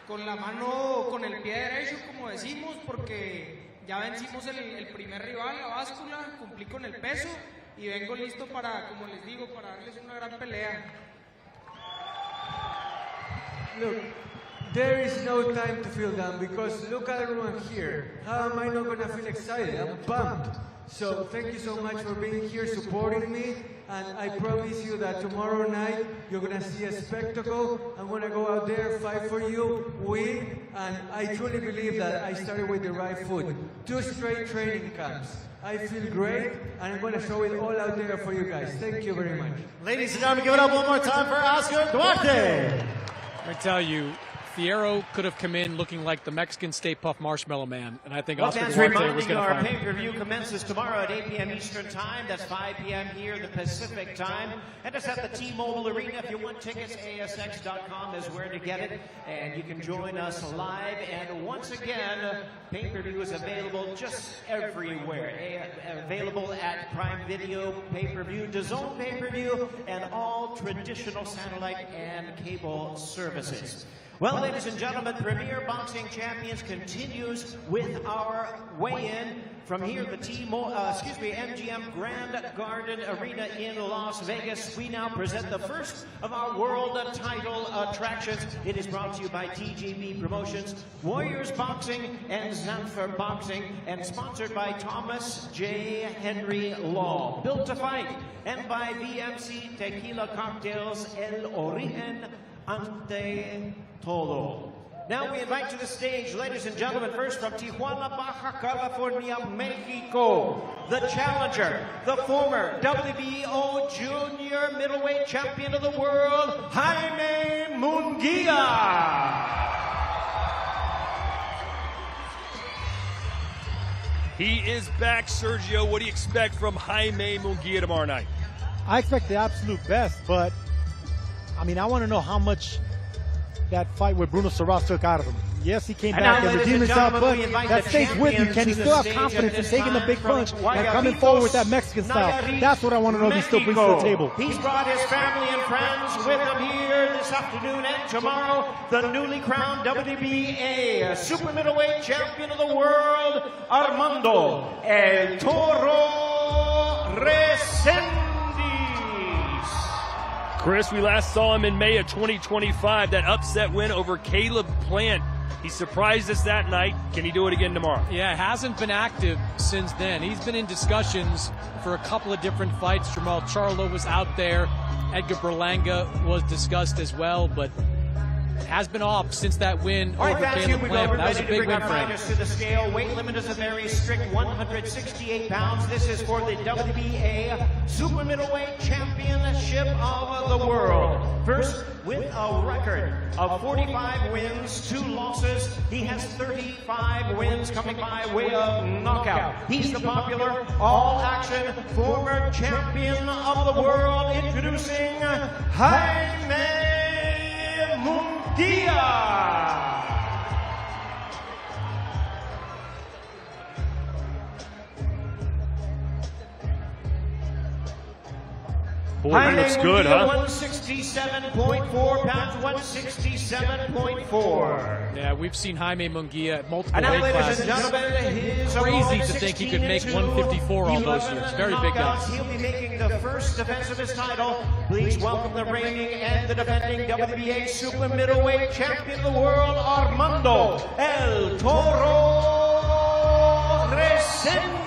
con la mano, con el pie derecho como decimos, porque ya vencimos el primer rival, la báscula, cumplí con el peso y vengo listo para, como les digo, para darles una gran pelea. Look, there is no time to feel down because look at everyone here. How am I not going to feel excited? I'm pumped. So thank you so much for being here, supporting me, and I promise you that tomorrow night you're going to see a spectacle. I'm going to go out there, fight for you, win, and I truly believe that I started with the right foot. 2 straight training camps. I feel great, and I'm going to show it all out there for you guys. Thank you very much. Ladies and gentlemen, give it up one more time for Oscar Duarte. I tell you, Fierro could have come in looking like the Mexican Stay Puft Marshmallow Man, and I think Oscar Duarte was going to Our find pay-per-view commences tomorrow at 8 p.m. Eastern Time. That's 5 p.m. here, the Pacific Time. And it's at the T-Mobile Arena. If you want tickets, ASX.com is where to get it. And you can join us live. And once again, pay-per-view is available just everywhere. Available at Prime Video, pay-per-view, DAZN pay-per-view, and all traditional satellite and cable services. Well, ladies and gentlemen, Premier Boxing Champions continues with our weigh-in from here, the MGM Grand Garden Arena in Las Vegas. We now present the first of our world title attractions. It is brought to you by TGB Promotions, Warriors Boxing, and Zanfer Boxing, and sponsored by Thomas J. Henry Law. Built to fight, and by VMC Tequila Cocktails, El Origen Ante Todo. Now we invite to the stage, ladies and gentlemen, first from Tijuana, Baja California, Mexico, the challenger, the former WBO junior middleweight champion of the world, Jaime Munguia. He is back, Sergio. What do you expect from Jaime Munguia tomorrow night? I expect the absolute best, but I mean, I want to know how much that fight with Bruno Serrat took out of him. Yes, he came back and redeemed himself, but that stays with you. Can he still have confidence in taking the big punch and coming forward with that Mexican style? That's what I want to know if he still brings to the table. He's brought his family and friends with him here this afternoon and tomorrow. The newly crowned WBA super middleweight champion of the world, Armando El Toro Reséndiz. Chris, we last saw him in May of 2025, that upset win over Caleb Plant. He surprised us that night. Can he do it again tomorrow? Yeah, hasn't been active since then. He's been in discussions for a couple of different fights. Jamal Charlo was out there. Edgar Berlanga was discussed as well, but has been off since that win All right, over fans, Caleb here we Plant. go. That was a Ready to big bring win our for him. fighters to the scale. Weight limit is a very strict 168 pounds. This is for the WBA Super Middleweight Championship of the World. First, with a record of 45 wins, 2 losses, he has 35 wins coming by way of knockout. He's the popular all-action former champion of the world, introducing Jaime Munguia. Boy, he looks good, huh? 167.4 pounds, 167.4. Yeah, we've seen Jaime Munguia at multiple And now, weight ladies classes. and gentlemen, his Crazy to think he could make 154 all those years. Very big guy. He'll be making the first defense of his title. Please welcome the reigning and the defending WBA Super Middleweight Champion of the World, Armando El Toro Resendiz.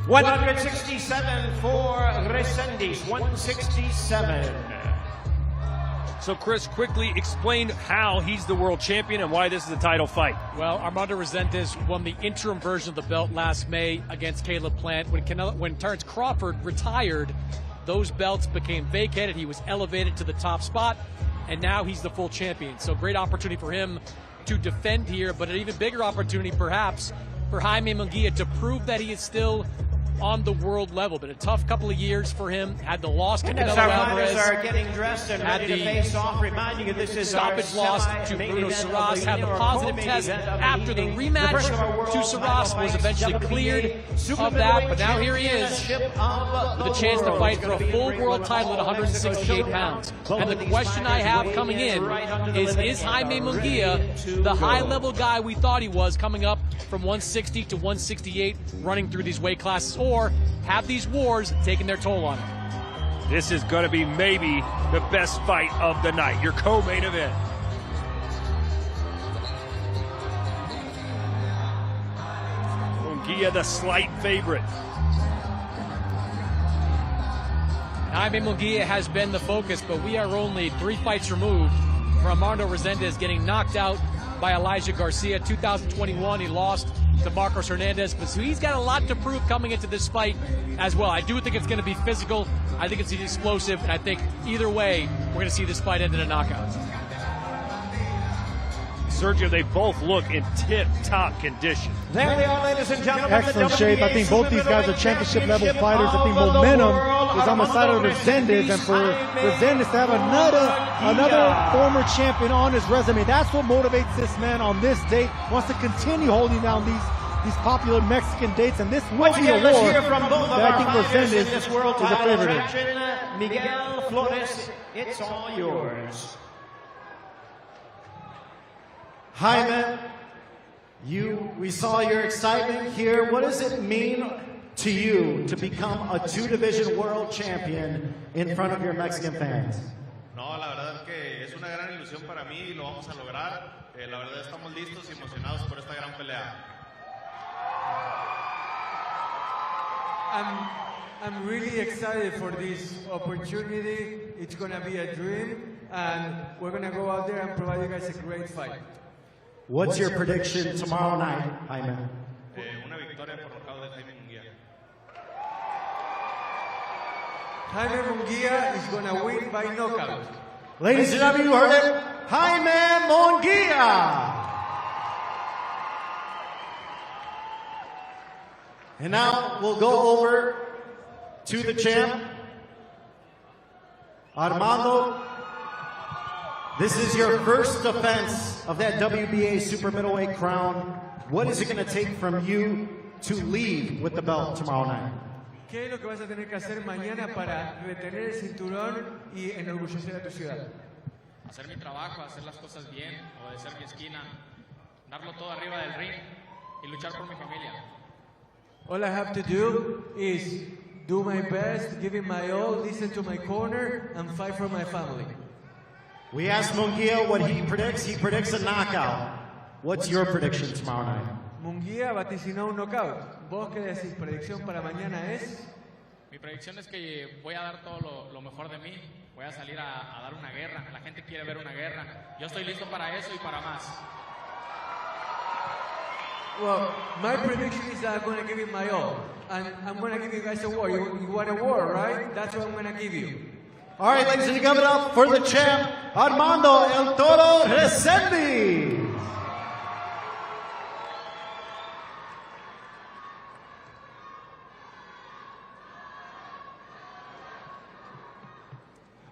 167 for Resendiz, 167. So, Chris, quickly explain how he's the world champion and why this is a title fight. Well, Armando Resendiz won the interim version of the belt last May against Caleb Plant. When Terrence Crawford retired, those belts became vacated. He was elevated to the top spot, and now he's the full champion. So great opportunity for him to defend here, but an even bigger opportunity perhaps for Jaime Munguia to prove that he is still on the world level. But a tough couple of years for him. Had the loss to Canelo Alvarez. Are getting dressed and ready to face off, reminding you this is stoppage loss to Bruno Saras. Had the positive test after the rematch to Saras, was eventually cleared of that. But now here he is with a chance to fight for a full world title at 168 pounds. And the question I have coming in is Jaime Munguia the high-level guy we thought he was coming up from 160 to 168 running through these weight classes? Or have these wars taken their toll on him? This is going to be maybe the best fight of the night, your co-main event. Munguia, the slight favorite. Jaime Munguia has been the focus, but we are only 3 fights removed from Armando Resendiz getting knocked out by Elijah Garcia. 2021, he lost to Marcos Hernandez, but so he's got a lot to prove coming into this fight as well. I do think it's going to be physical. I think it's explosive, and I think either way, we're going to see this fight end in a knockout. Sergio, they both look in tip-top condition. There they are, ladies and gentlemen. Excellent shape. I think both these guys are championship-level fighters. I think momentum is on the side of Resendiz, and for Resendiz to have another former champion on his resume, that's what motivates this man on this date. Wants to continue holding down these popular Mexican dates, and this will be a war that I think Resendiz is a favorite in. Miguel Flores, it's all yours. Jaime, we saw your excitement here. What does it mean to you to become a 2-division world champion in front of your Mexican fans? No, la verdad que es una gran ilusión para mí y lo vamos a lograr. La verdad estamos listos y emocionados por esta gran pelea. I'm really excited for this opportunity. It's going to be a dream, and we're going to go out there and provide you guys a great fight. What's your prediction tomorrow night, Jaime? Una victoria por nocaut de Jaime Munguia. Jaime Munguia is going to win by knockout. Ladies and gentlemen, you heard it. Jaime Munguia. And now we'll go over to the champ, Armando. This is your first defense of that WBA super middleweight crown. What is it going to take from you to leave with the belt tomorrow night? ¿Qué es lo que vas a tener que hacer mañana para retener el cinturón y enorgullecer a tu ciudad? Hacer mi trabajo, hacer las cosas bien, obedecer mi esquina, darlo todo arriba del ring y luchar por mi familia. All I have to do is do my best, give it my all, listen to my corner, and fight for my family. We asked Munguia what he predicts. He predicts a knockout. What's your prediction tomorrow night? Munguia vaticinó un knockout. ¿Vos qué decís? ¿Predicción para mañana es? Mi predicción es que voy a dar todo lo mejor de mí. Voy a salir a dar una guerra. La gente quiere ver una guerra. Yo estoy listo para eso y para más. Well, my prediction is that I'm going to give it my all. And I'm going to give you guys a war. You want a war, right? That's what I'm going to give you. All right, ladies and gentlemen, give it up for the champ, Armando El Toro Resendi.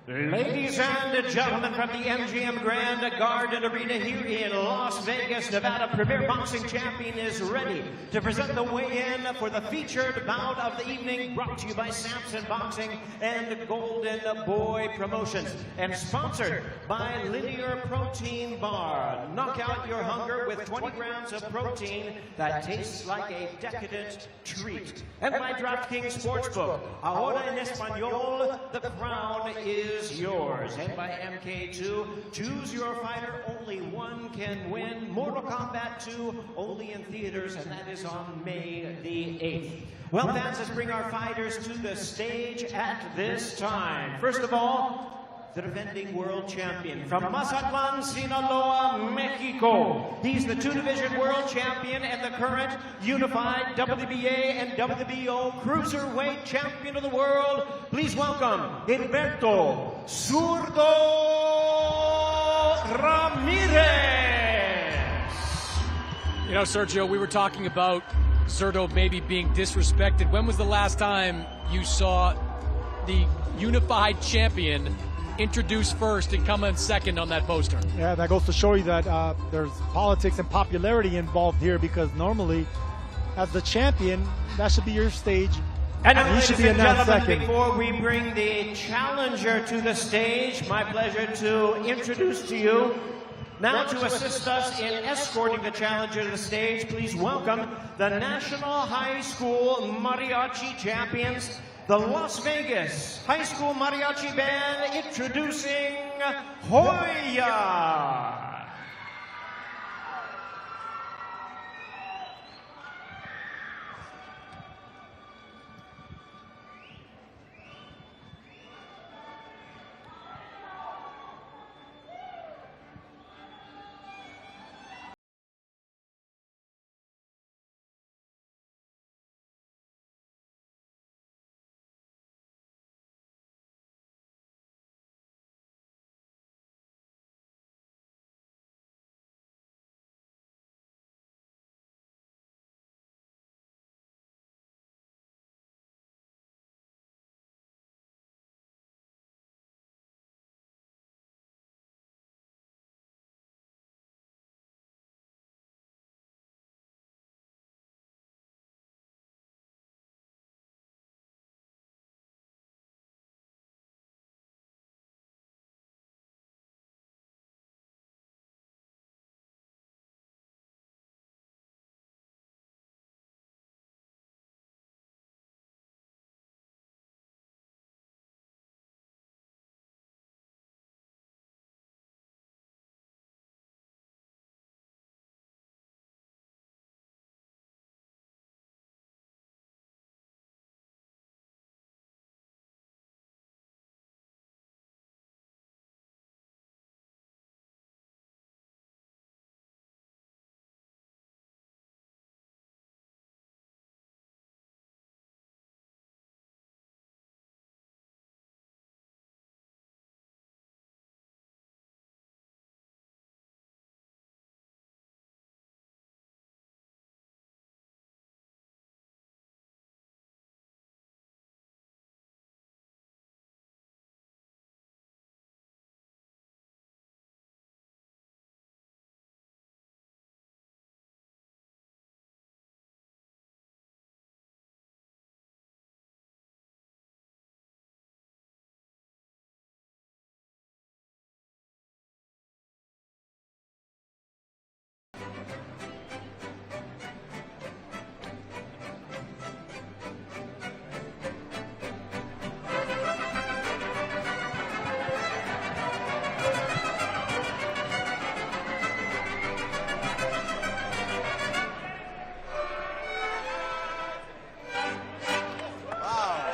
Ladies and gentlemen, from the MGM Grand Garden Arena here in Las Vegas, Nevada, Premier Boxing Champion is ready to present the weigh-in for the featured bout of the evening, brought to you by Samson Boxing and Golden Boy Promotions, and sponsored by Linear Protein Bar. Knock out your hunger with 20 grams of protein that tastes like a decadent treat. And by DraftKings Sportsbook, ahora en español, the crown is yours. And by MK2, choose your fighter, only one can win. Mortal Kombat 2, only in theaters, and that is on May the 8th. Well, fans, let's bring our fighters to the stage at this time. First of all, the defending world champion from Mazatlan, Sinaloa, Mexico. He's the two-division world champion and the current unified WBA and WBO cruiserweight champion of the world. Please welcome Humberto Zurdo Ramirez. You know, Sergio, we were talking about Zurdo maybe being disrespected. When was the last time you saw the unified champion introduced first and come in second on that poster? Yeah, that goes to show you that there's politics and popularity involved here, because normally, as the champion, that should be your stage. And you should be in that second. Before we bring the challenger to the stage, my pleasure to introduce to you, now to assist us in escorting the challenger to the stage, please welcome the National High School Mariachi Champions, the Las Vegas High School Mariachi Band, introducing Hoya.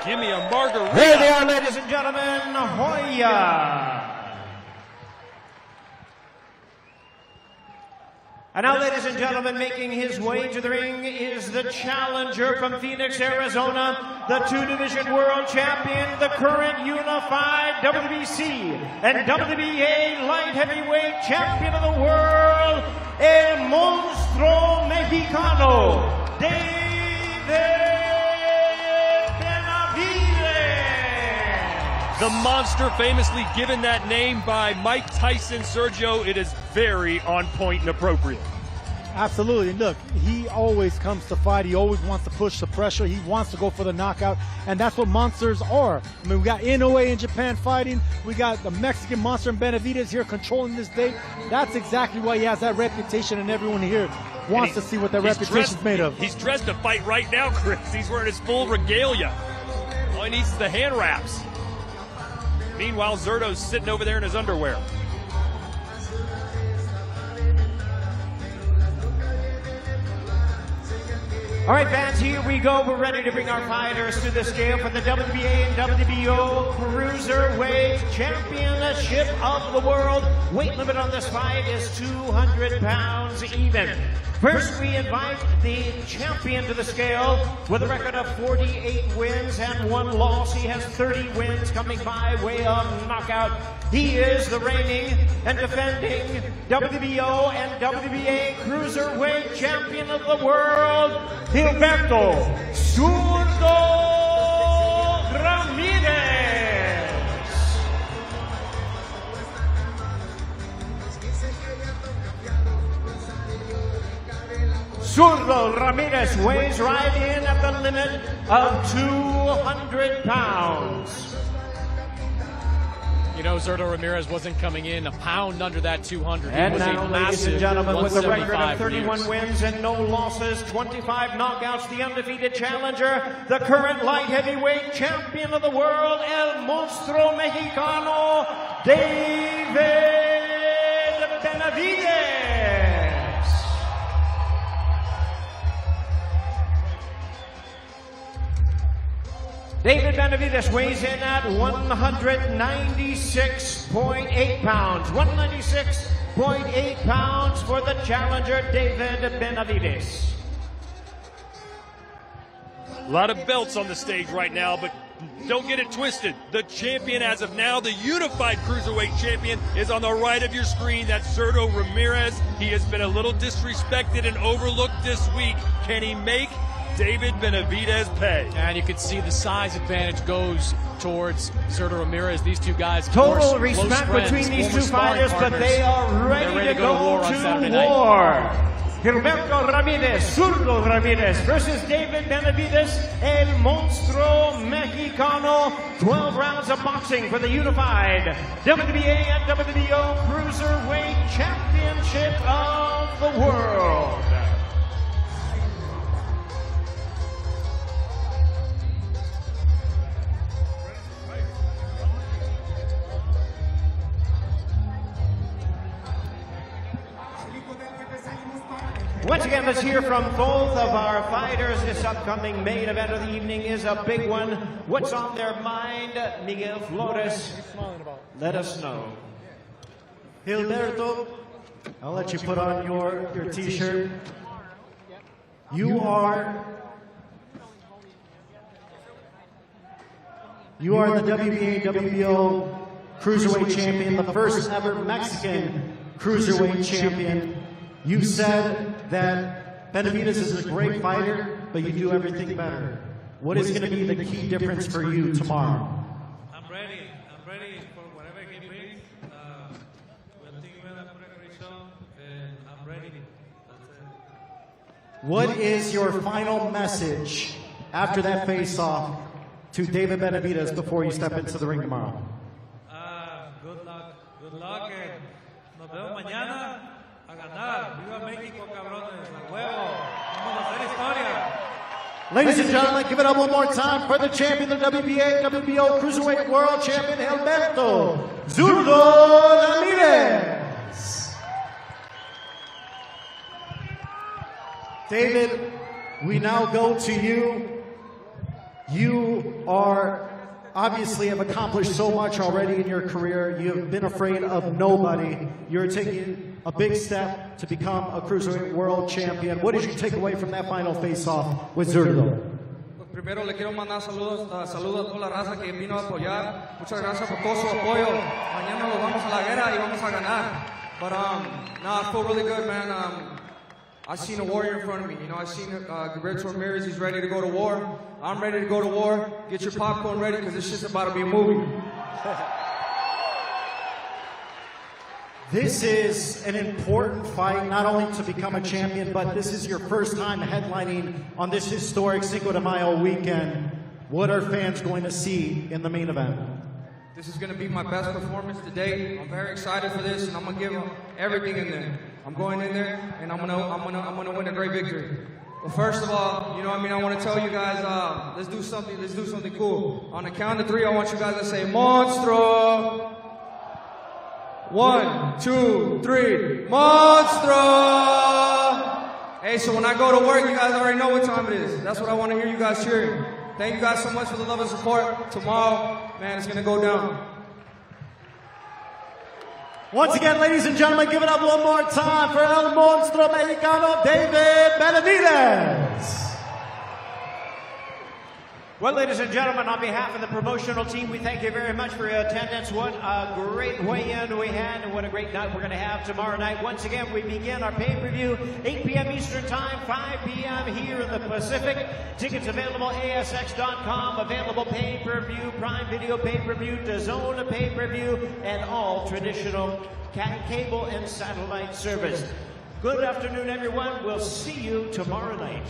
Give me a margarita. There they are, ladies and gentlemen, Hoya. And now, ladies and gentlemen, making his way to the ring is the challenger from Phoenix, Arizona, the two-division world champion, the current unified WBC and WBA light heavyweight champion of the world, El Monstruo Mexicano, David Benavidez. The monster, famously given that name by Mike Tyson. Sergio, it is very on point and appropriate. Absolutely. Look, he always comes to fight. He always wants to push the pressure. He wants to go for the knockout, and that's what monsters are. I mean, we got Inoue in Japan fighting. We got the Mexican monster in Benavidez here controlling this date. That's exactly why he has that reputation, and everyone here wants to see what that reputation's made of. He's dressed to fight right now, Chris. He's wearing his full regalia. All he needs is the hand wraps. Meanwhile, Zurdo's sitting over there in his underwear. All right, fans, here we go. We're ready to bring our fighters to the scale for the WBA and WBO Cruiserweight Championship of the World. Weight limit on this fight is 200 pounds even. First, we invite the champion to the scale with a record of 48 wins and 1 loss. He has 30 wins coming by way of knockout. He is the reigning and defending WBO and WBA Cruiserweight Champion of the World, Gilberto Zurdo Ramirez. Zurdo Ramirez weighs right in at the limit of 200 pounds. You know, Zurdo Ramirez wasn't coming in a pound under that 200. And he was now, a ladies and gentlemen, with a record of 31 years. wins and no losses, 25 knockouts, the undefeated challenger, the current light heavyweight champion of the world, El Monstruo Mexicano, David Benavidez. David Benavidez weighs in at 196.8 pounds. 196.8 pounds for the challenger, David Benavidez. A lot of belts on the stage right now, but don't get it twisted. The champion as of now, the unified cruiserweight champion, is on the right of your screen. That's Zurdo Ramirez. He has been a little disrespected and overlooked this week. Can he make David Benavidez pay? And you can see the size advantage goes towards Zurdo Ramirez. These two guys, Total respect between these two fighters, but they are ready to go to war. Gilberto Ramirez, Zurdo Ramirez versus David Benavidez, El Monstruo Mexicano. 12 rounds of boxing for the unified WBA and WBO Cruiserweight Championship of the World. Once again, let's hear from both of our fighters. This upcoming main event of the evening is a big one. What's on their mind, Miguel Flores? Let us know. Gilberto, I'll let you put on your t-shirt. You are the WBA, WBO Cruiserweight Champion, the first ever Mexican Cruiserweight Champion. You said that Benavidez is a great fighter, but you do everything better. What is going to be the key difference for you tomorrow? I'm ready. I'm ready for whatever he brings. We'll think we're going to put a great show, and I'm ready. That's it. What is your final message after that face-off to David Benavidez before you step into the ring tomorrow? Good luck. Good luck, and nos vemos mañana. A ganar. Viva México, cabrones. A huevo. Vamos a hacer historia. Ladies and gentlemen, give it up one more time for the champion, the WBA, WBO Cruiserweight World Champion, Gilberto Zurdo Ramirez. David, we now go to you. You are obviously have accomplished so much already in your career. You have been afraid of nobody. You're taking a big step to become a Cruiserweight World Champion. What did you take away from that final face-off with Zurdo? Primero le quiero mandar saludos a toda la raza que vino a apoyar. Muchas gracias por todo su apoyo. Mañana nos vamos a la guerra y vamos a ganar. But now I feel really good, man. I seen a warrior in front of me. You know, I seen Zurdo Ramirez. He's ready to go to war. I'm ready to go to war. Get your popcorn ready because this shit's about to be a movie. This is an important fight, not only to become a champion, but this is your first time headlining on this historic Cinco de Mayo weekend. What are fans going to see in the main event? This is going to be my best performance to date. I'm very excited for this, and I'm going to give them everything in there. I'm going in there, and I'm gonna win a great victory. Well, first of all, you know what I mean, I want to tell you guys, let's do something cool. On the count of 3, I want you guys to say, Monstro! 1, 2, 3, Monstro! Hey, so when I go to work, you guys already know what time it is. That's what I want to hear you guys cheering. Thank you guys so much for the love and support. Tomorrow, man, it's going to go down. Once again, ladies and gentlemen, give it up one more time for El Monstro Mexicano, David Benavidez. Well, ladies and gentlemen, on behalf of the promotional team, we thank you very much for your attendance. What a great weigh-in we had, and what a great night we're going to have tomorrow night. Once again, we begin our pay-per-view 8 p.m. Eastern Time, 5 p.m. here in the Pacific. Tickets available ASX.com, available pay-per-view, Prime Video pay-per-view, DAZN pay-per-view, and all traditional cable and satellite service. Good afternoon, everyone. We'll see you tomorrow night.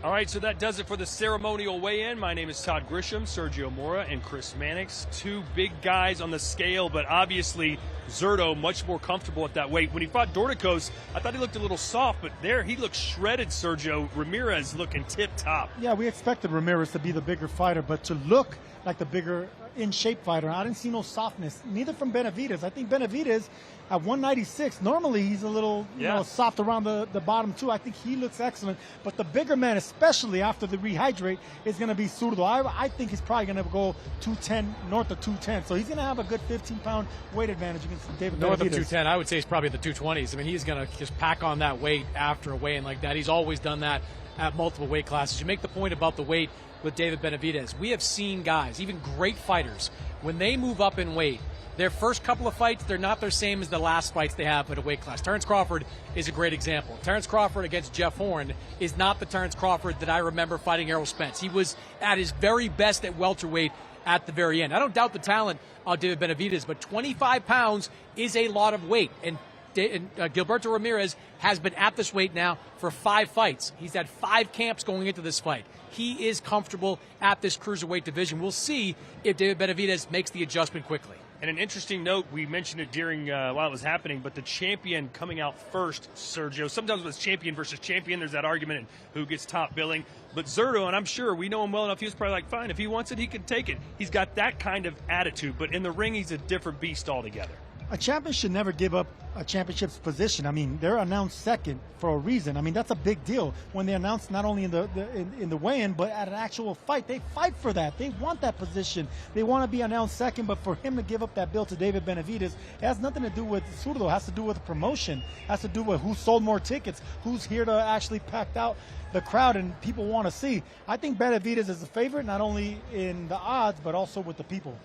All right, so that does it for the ceremonial weigh-in. My name is Todd Grisham, Sergio Mora, and Chris Mannix. 2 big guys on the scale, but obviously Zurdo much more comfortable at that weight. When he fought Dorticos, I thought he looked a little soft, but there he looked shredded, Sergio. Ramirez looking tip-top. Yeah, we expected Ramirez to be the bigger fighter, but to look like the bigger in-shape fighter, I didn't see no softness, neither from Benavidez. I think Benavidez at 196, normally he's a little you know, soft around the bottom too. I think he looks excellent, but the bigger man, especially after the rehydrate, is going to be Zurdo. I think he's probably going to go 210, north of 210, so he's going to have a good 15-pound weight advantage against David Benavidez. North of 210, I would say he's probably in the 220s. I mean, he's going to just pack on that weight after a weigh-in like that. He's always done that at multiple weight classes. You make the point about the weight with David Benavidez. We have seen guys, even great fighters, when they move up in weight, their first couple of fights, they're not the same as the last fights they have at a weight class. Terrence Crawford is a great example. Terrence Crawford against Jeff Horn is not the Terrence Crawford that I remember fighting Errol Spence. He was at his very best at welterweight at the very end. I don't doubt the talent of David Benavidez, but 25 pounds is a lot of weight. And Gilberto Ramirez has been at this weight now for 5 fights. He's had 5 camps going into this fight. He is comfortable at this cruiserweight division. We'll see if David Benavidez makes the adjustment quickly. And an interesting note, we mentioned it during while it was happening, but the champion coming out first, Sergio. Sometimes when it's champion versus champion, there's that argument in who gets top billing. But Zurdo, and I'm sure we know him well enough, he was probably like, fine, if he wants it, he can take it. He's got that kind of attitude, but in the ring, he's a different beast altogether. A champion should never give up a championship's position. I mean, they're announced second for a reason. I mean, that's a big deal when they announce not only in the weigh-in, but at an actual fight. They fight for that. They want that position. They want to be announced second, but for him to give up that belt to David Benavidez, it has nothing to do with Zurdo. It has to do with the promotion. It has to do with who sold more tickets, who's here to actually pack out the crowd and people want to see. I think Benavidez is a favorite, not only in the odds, but also with the people.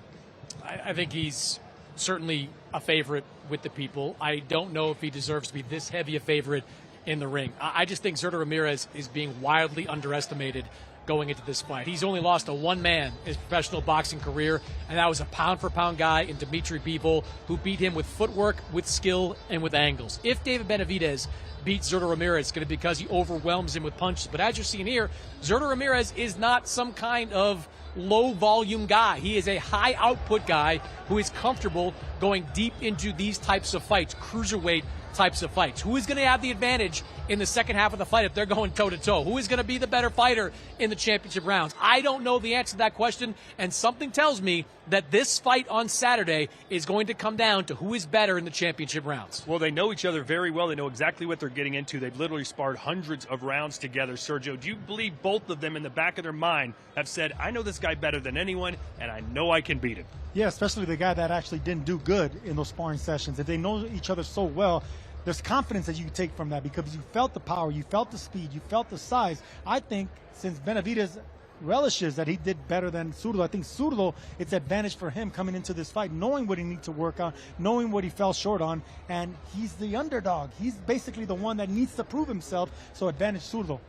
I think he's certainly a favorite with the people. I don't know if he deserves to be this heavy a favorite in the ring. I just think Zurdo Ramirez is being wildly underestimated going into this fight. He's only lost to one man in his professional boxing career, and that was a pound-for-pound guy in Dimitri Bivol, who beat him with footwork, with skill, and with angles. If David Benavidez beats Zurdo Ramirez, it's going to be because he overwhelms him with punches. But as you're seeing here, Zurdo Ramirez is not some kind of low-volume guy. He is a high-output guy who is comfortable going deep into these types of fights, cruiserweight types of fights. Who is going to have the advantage in the second half of the fight if they're going toe-to-toe? Who is going to be the better fighter in the championship rounds? I don't know the answer to that question, and something tells me that this fight on Saturday is going to come down to who is better in the championship rounds. Well, they know each other very well. They know exactly what they're getting into. They've literally sparred hundreds of rounds together. Sergio, do you believe both of them in the back of their mind have said, I know this guy better than anyone, and I know I can beat him? Yeah, especially the guy that actually didn't do good in those sparring sessions. If they know each other so well, there's confidence that you can take from that because you felt the power, you felt the speed, you felt the size. I think since Benavidez relishes that he did better than Zurdo, I think Zurdo, it's advantage for him coming into this fight, knowing what he needs to work on, knowing what he fell short on, and he's the underdog. He's basically the one that needs to prove himself, so advantage Zurdo.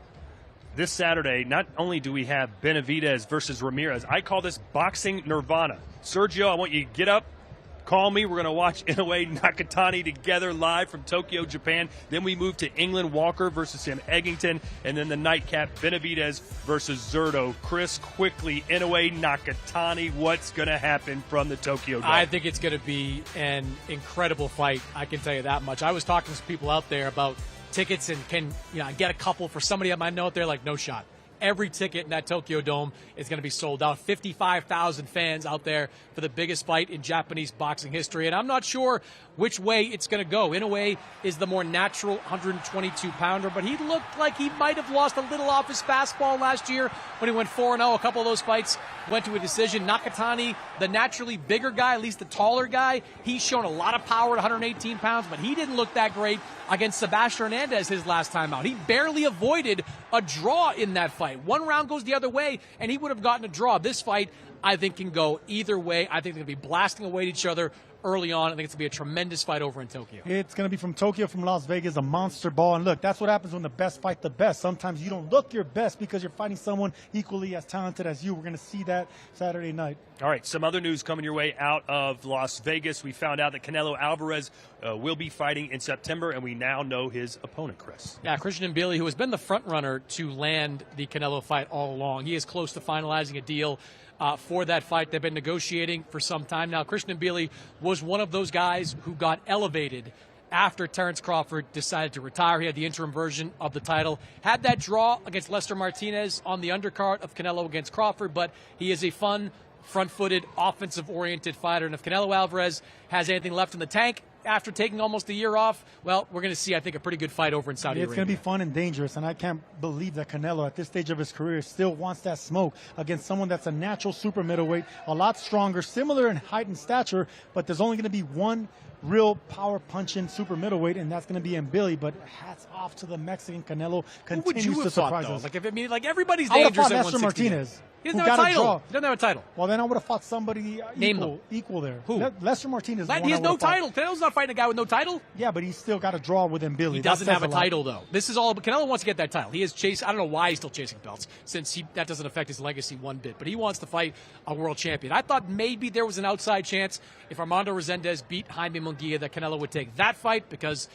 This Saturday, not only do we have Benavidez versus Ramirez, I call this boxing nirvana. Sergio, I want you to get up, call me. We're going to watch Inoue Nakatani together live from Tokyo, Japan. Then we move to England, Walker versus Sam Eggington. And then the nightcap, Benavidez versus Zurdo. Chris, quickly, Inoue Nakatani, what's going to happen from the Tokyo Dome? I think it's going to be an incredible fight. I can tell you that much. I was talking to some people out there about tickets and can get a couple for somebody I might know out there. Like, no shot. Every ticket in that Tokyo Dome is going to be sold out. 55,000 fans out there for the biggest fight in Japanese boxing history. And I'm not sure which way it's going to go. Inoue is the more natural 122-pounder, but he looked like he might have lost a little off his fastball last year when he went 4-0. A couple of those fights went to a decision. Nakatani, the naturally bigger guy, at least the taller guy, he's shown a lot of power at 118 pounds, but he didn't look that great against Sebastian Hernandez his last time out. He barely avoided a draw in that fight. One round goes the other way, and he would have gotten a draw. This fight, I think, can go either way. I think they're going to be blasting away at each other early on. I think it's going to be a tremendous fight over in Tokyo. It's going to be from Tokyo, from Las Vegas, a monster ball. And look, that's what happens when the best fight the best. Sometimes you don't look your best because you're fighting someone equally as talented as you. We're going to see that Saturday night. All right, some other news coming your way out of Las Vegas. We found out that Canelo Alvarez will be fighting in September, and we now know his opponent, Chris. Yeah, Christian Mbili, who has been the front runner to land the Canelo fight all along. He is close to finalizing a deal for that fight. They've been negotiating for some time now. Christian Mbili was one of those guys who got elevated after Terrence Crawford decided to retire. He had the interim version of the title. Had that draw against Lester Martinez on the undercard of Canelo against Crawford, but he is a fun, front-footed, offensive-oriented fighter. And if Canelo Alvarez has anything left in the tank after taking almost a year off, well, we're going to see, I think, a pretty good fight over in Saudi Arabia. It's going to be fun and dangerous, and I can't believe that Canelo, at this stage of his career, still wants that smoke against someone that's a natural super middleweight, a lot stronger, similar in height and stature, but there's only going to be one real power-punching super middleweight, and that's going to be Mbili. But hats off to the Mexican. Canelo continues to surprise us. Everybody's I would have dangerous fought at Lester 168. Martinez. He doesn't have a title. He doesn't have a title. Well, then I would have fought somebody equal there. Who? Lester Martinez. He has no title. Canelo's not fighting a guy with no title. Yeah, but he's still got a draw with Mbili. He doesn't have a title, though. This is all. Canelo wants to get that title. He is chasing. I don't know why he's still chasing belts, since that doesn't affect his legacy one bit. But he wants to fight a world champion. I thought maybe there was an outside chance if Armando Resendez beat Jaime Munguia that Canelo would take that fight, because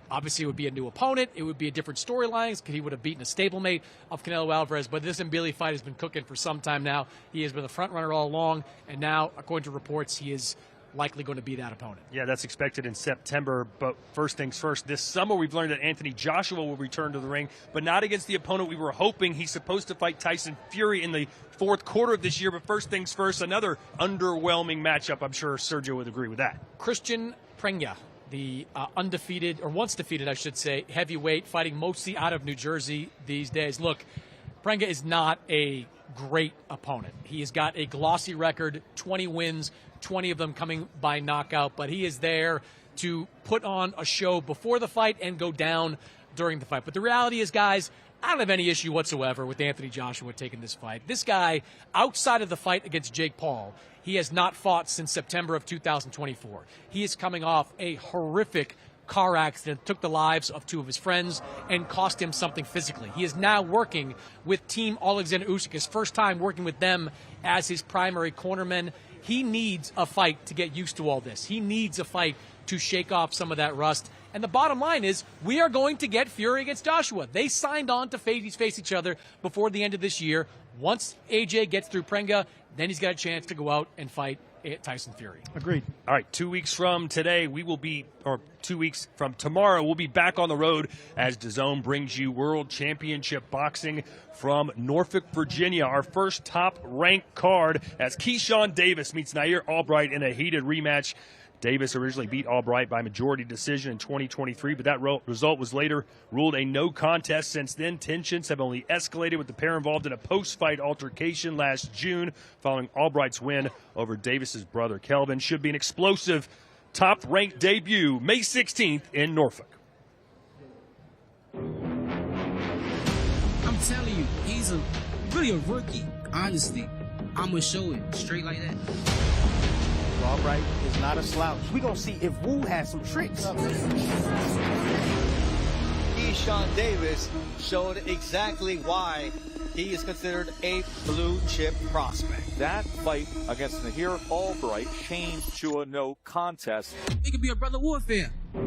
obviously it would be a new opponent. It would be a different storyline because he would have beaten a stablemate of Canelo Alvarez. But this Mbili fight has been cooking for some time now. He has been the front runner all along, and now, according to reports, he is likely going to be that opponent. Yeah, that's expected in September. But first things first, this summer we've learned that Anthony Joshua will return to the ring, but not against the opponent we were hoping. He's supposed to fight Tyson Fury in the fourth quarter of this year. But first things first, another underwhelming matchup. I'm sure Sergio would agree with that. Christian Prengya, the undefeated, or once defeated, I should say, heavyweight, fighting mostly out of New Jersey these days. Look, Prengya is not a great opponent. He has got a glossy record, 20 wins, 20 of them coming by knockout, but he is there to put on a show before the fight and go down during the fight. But the reality is, guys, I don't have any issue whatsoever with Anthony Joshua taking this fight. This guy, outside of the fight against Jake Paul, he has not fought since September of 2024. He is coming off a horrific car accident, took the lives of two of his friends, and cost him something physically. He is now working with Team Alexander Usyk, his first time working with them as his primary cornerman. He needs a fight to get used to all this. He needs a fight to shake off some of that rust. And the bottom line is, we are going to get Fury against Joshua. They signed on to face each other before the end of this year. Once AJ gets through Prengya, then he's got a chance to go out and fight Tyson Fury. Agreed. All right, 2 weeks from today, we will be, or 2 weeks from tomorrow, we'll be back on the road as DAZN brings you World Championship Boxing from Norfolk, Virginia. Our first top-ranked card as Keyshawn Davis meets Nair Albright in a heated rematch. Davis originally beat Albright by majority decision in 2023, but that result was later ruled a no contest. Since then, tensions have only escalated with the pair involved in a post-fight altercation last June following Albright's win over Davis's brother Kelvin. Should be an explosive top-ranked debut May 16th in Norfolk. I'm telling you, he's really a rookie. Honestly, I'm going to show it straight like that. Albright is not a slouch. We're going to see if Wu has some tricks. Keyshawn Davis showed exactly why he is considered a blue chip prospect. That fight against Nair Albright changed to a no contest. It could be a brother warfare. Now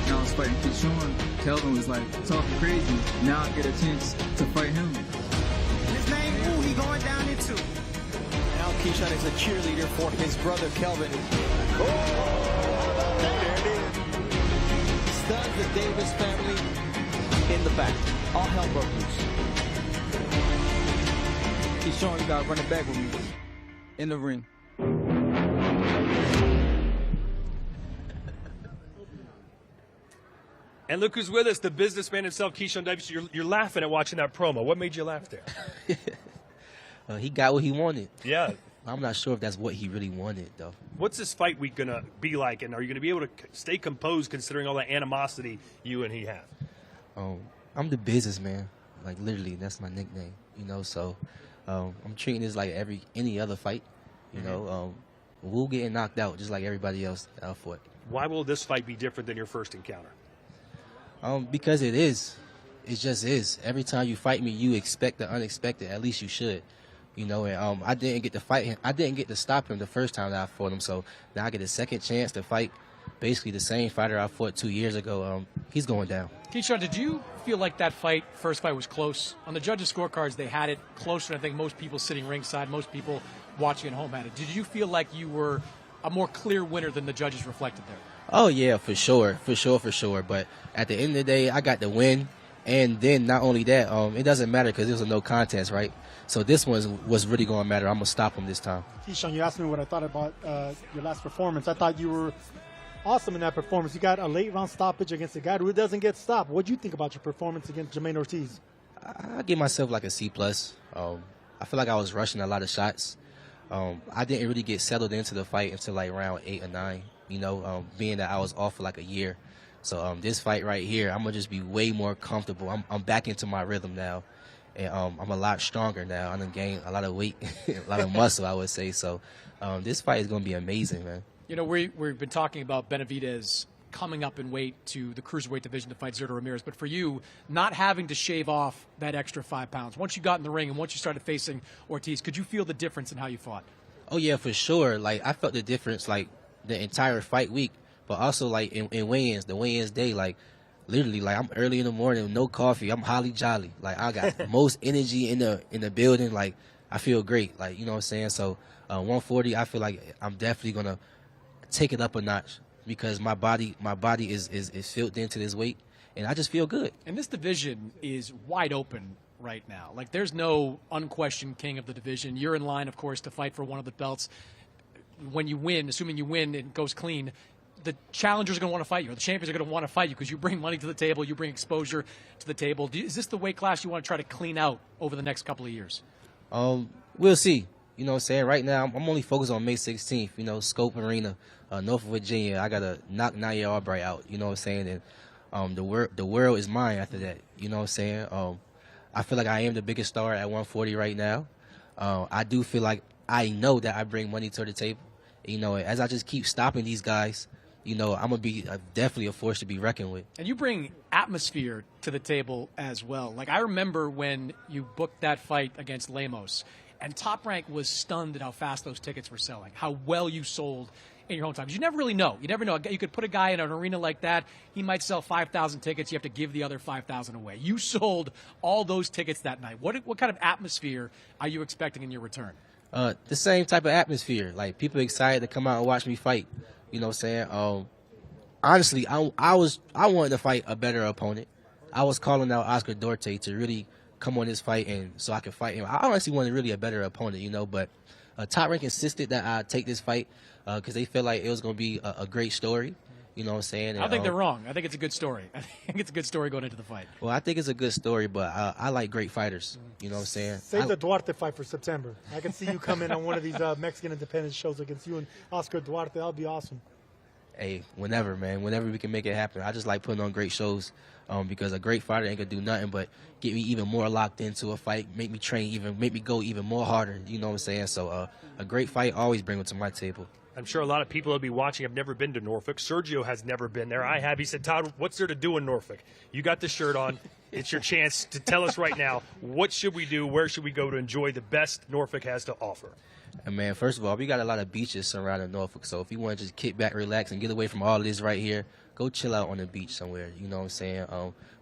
I was fighting Keyshawn. Kelvin was like talking crazy. Now I get a chance to fight him. His name Wu, he going down in 2. Now Keyshawn is a cheerleader for his brother Kelvin. Oh, there it is. Stuns the Davis family in the back. All hell broke loose. Keyshawn, you gotta run it back with me in the ring. And look who's with us, the businessman himself, Keyshawn Davis. You're laughing at watching that promo. What made you laugh there? He got what he wanted. Yeah. I'm not sure if that's what he really wanted, though. What's this fight week going to be like, and are you going to be able to stay composed considering all that animosity you and he have? I'm the businessman. Like, literally, that's my nickname, you know, so I'm treating this like any other fight, you know. We'll get knocked out just like everybody else that I fought. Why will this fight be different than your first encounter? Because it is. It just is. Every time you fight me, you expect the unexpected. At least you should. You know, and I didn't get to fight him. I didn't get to stop him the first time that I fought him. So now I get a second chance to fight basically the same fighter I fought 2 years ago. He's going down. Keyshawn, did you feel like that first fight was close? On the judges' scorecards, they had it closer than I think most people sitting ringside, most people watching at home had it. Did you feel like you were a more clear winner than the judges reflected there? Oh, yeah, for sure. But at the end of the day, I got the win. And then not only that, it doesn't matter because it was a no contest, right? So this one was really going to matter. I'm going to stop him this time. Keyshawn, you asked me what I thought about your last performance. I thought you were awesome in that performance. You got a late-round stoppage against a guy who doesn't get stopped. What do you think about your performance against Jermaine Ortiz? I give myself like a C+. I feel like I was rushing a lot of shots. I didn't really get settled into the fight until like round 8 or 9, you know, being that I was off for like a year. So this fight right here, I'm going to just be way more comfortable. I'm back into my rhythm now. And I'm a lot stronger now. I'm going to gain a lot of weight, a lot of muscle, I would say. So this fight is going to be amazing, man. You know, we've been talking about Benavidez coming up in weight to the cruiserweight division to fight Zurdo Ramirez. But for you, not having to shave off that extra 5 pounds, once you got in the ring and once you started facing Ortiz, could you feel the difference in how you fought? Oh, yeah, for sure. Like, I felt the difference, like, the entire fight week. But also, like, in weigh-ins, the weigh-ins day, like, literally, like, I'm early in the morning, no coffee. I'm holly jolly. Like, I got most energy in the building. Like, I feel great. Like, you know what I'm saying? So, 140, I feel like I'm definitely going to take it up a notch because my body is filled into this weight, and I just feel good. And this division is wide open right now. Like, there's no unquestioned king of the division. You're in line, of course, to fight for one of the belts. When you win, assuming you win, it goes clean. The challengers are going to want to fight you, or the champions are going to want to fight you because you bring money to the table, you bring exposure to the table. Is this the weight class you want to try to clean out over the next couple of years? We'll see. You know what I'm saying? Right now, I'm only focused on May 16th, you know, Scope Arena, Norfolk, Virginia. I got to knock Nair Albright out, you know what I'm saying? And the world is mine after that, you know what I'm saying? I feel like I am the biggest star at 140 right now. I do feel like I know that I bring money to the table. You know, as I just keep stopping these guys, you know, I'm going to be definitely a force to be reckoned with. And you bring atmosphere to the table as well. Like, I remember when you booked that fight against Lemos, and Top Rank was stunned at how fast those tickets were selling, how well you sold in your hometown. You never really know. You never know. You could put a guy in an arena like that. He might sell 5,000 tickets. You have to give the other 5,000 away. You sold all those tickets that night. What kind of atmosphere are you expecting in your return? The same type of atmosphere. Like, people excited to come out and watch me fight. You know what I'm saying? Honestly, I wanted to fight a better opponent. I was calling out Oscar Duarte to really come on this fight, and so I could fight him. I honestly wanted really a better opponent, you know, but Top Rank insisted that I take this fight because they felt like it was going to be a great story. You know what I'm saying? And, I think they're wrong. I think it's a good story. I think it's a good story going into the fight. Well, I think it's a good story, but I like great fighters. You know what I'm saying? Save the Duarte fight for September. I can see you coming on one of these Mexican independence shows against you and Oscar Duarte. That would be awesome. Hey, whenever, man. Whenever we can make it happen. I just like putting on great shows because a great fighter ain't going to do nothing but get me even more locked into a fight, make me train, make me go even more harder. You know what I'm saying? So a great fight always bring it to my table. I'm sure a lot of people will be watching have never been to Norfolk. Sergio has never been there. I have. He said, Todd, what's there to do in Norfolk? You got the shirt on. It's your chance to tell us right now, what should we do? Where should we go to enjoy the best Norfolk has to offer? And man, first of all, we got a lot of beaches surrounding Norfolk. So if you want to just kick back, relax, and get away from all this right here, go chill out on the beach somewhere. You know what I'm saying?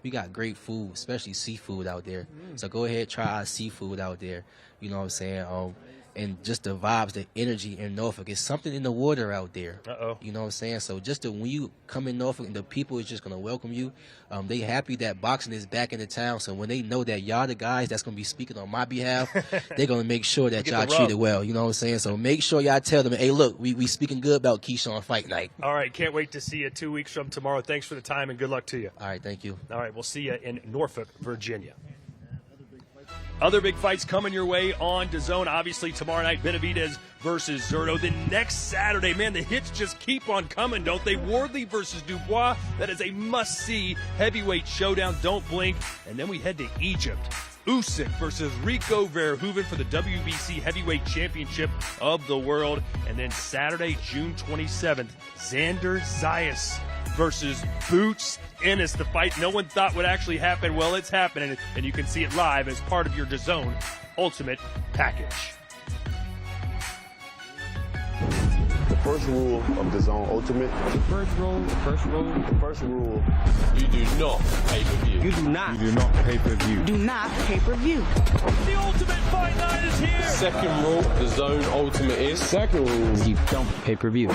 We got great food, especially seafood out there. So go ahead, try our seafood out there. You know what I'm saying? And just the vibes, the energy in Norfolk. It's something in the water out there. You know what I'm saying? So just when you come in Norfolk, and the people is just going to welcome you. They happy that boxing is back in the town. So when they know that y'all the guys that's going to be speaking on my behalf, they're going to make sure that y'all treated well. You know what I'm saying? So make sure y'all tell them, hey, look, we speaking good about Keyshawn Fight Night. All right, can't wait to see you 2 weeks from tomorrow. Thanks for the time, and good luck to you. All right, thank you. All right, we'll see you in Norfolk, Virginia. Other big fights coming your way on DAZN. Obviously, tomorrow night, Benavidez versus Zurdo. Then next Saturday, man, the hits just keep on coming, don't they? Wardley versus Dubois. That is a must-see heavyweight showdown. Don't blink. And then we head to Egypt. Usyk versus Rico Verhoeven for the WBC Heavyweight Championship of the world. And then Saturday, June 27th, Xander Zayas versus Boots Ennis, the fight no one thought would actually happen. Well, it's happening, and you can see it live as part of your DAZN Ultimate package. The first rule of DAZN Ultimate. The first rule. You do not pay-per-view. You do not. You do not pay-per-view. Do not pay-per-view. The Ultimate Fight Night is here. Second rule, DAZN Ultimate is. Second rule, You don't pay-per-view.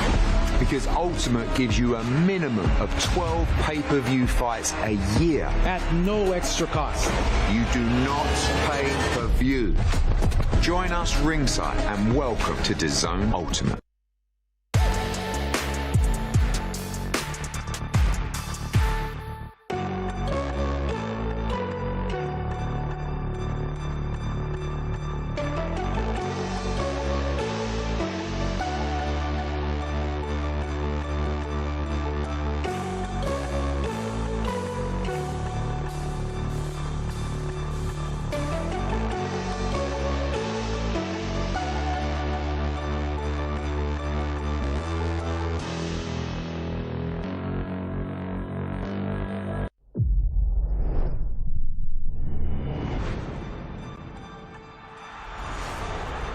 Because Ultimate gives you a minimum of 12 pay-per-view fights a year. At no extra cost. You do not pay per view. Join us ringside and welcome to DAZN Ultimate.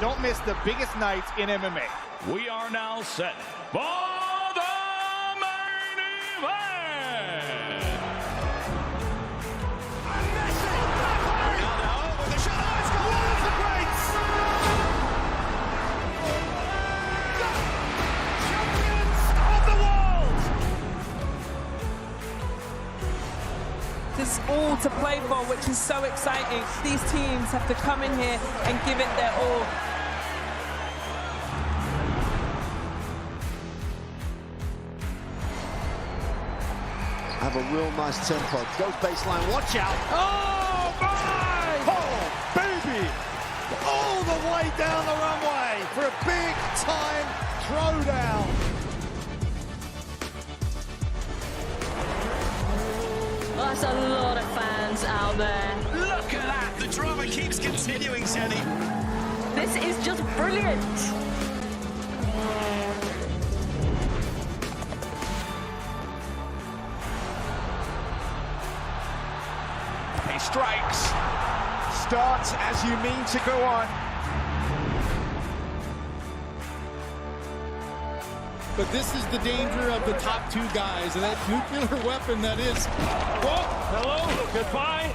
Don't miss the biggest nights in MMA. We are now set for the main event. Ronaldo with a shot. Let's go. One of the greats. Champions of the world. There's all to play for, which is so exciting. These teams have to come in here and give it their all. Have a real nice tempo. Goes baseline, watch out. Oh, my! Oh, baby! All the way down the runway for a big-time throwdown. Well, that's a lot of fans out there. Look at that. The drama keeps continuing, Jenny. This is just brilliant. He strikes. Starts as you mean to go on. But this is the danger of the top two guys, and that nuclear weapon that is. Whoa, hello, goodbye.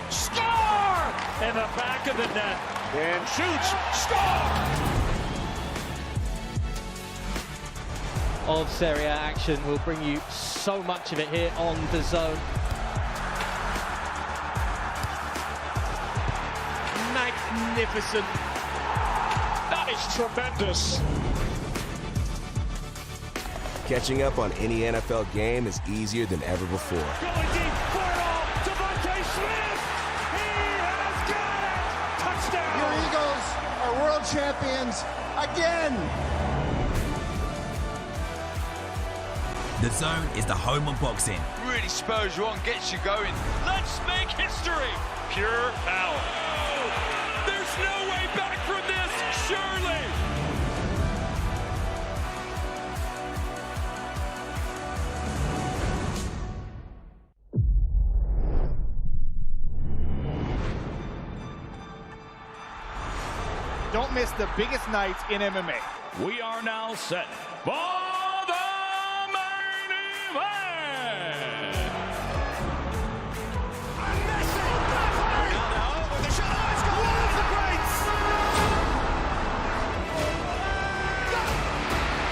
Score! In the back of the net. And shoots. Score! Of Serie A action. We'll bring you so much of it here on DAZN. Magnificent. That is tremendous. Catching up on any NFL game is easier than ever before. Going deep for it all. Devontae Smith. He has got it. Touchdown. Your Eagles are world champions again. DAZN is the home of boxing. Really spurs you on, gets you going. Let's make history. Pure power. Oh, there's no way back from this, surely. Don't miss the biggest nights in MMA. We are now set for the main event. Ronaldo with the shot. Oh, it's gone. One of the greats.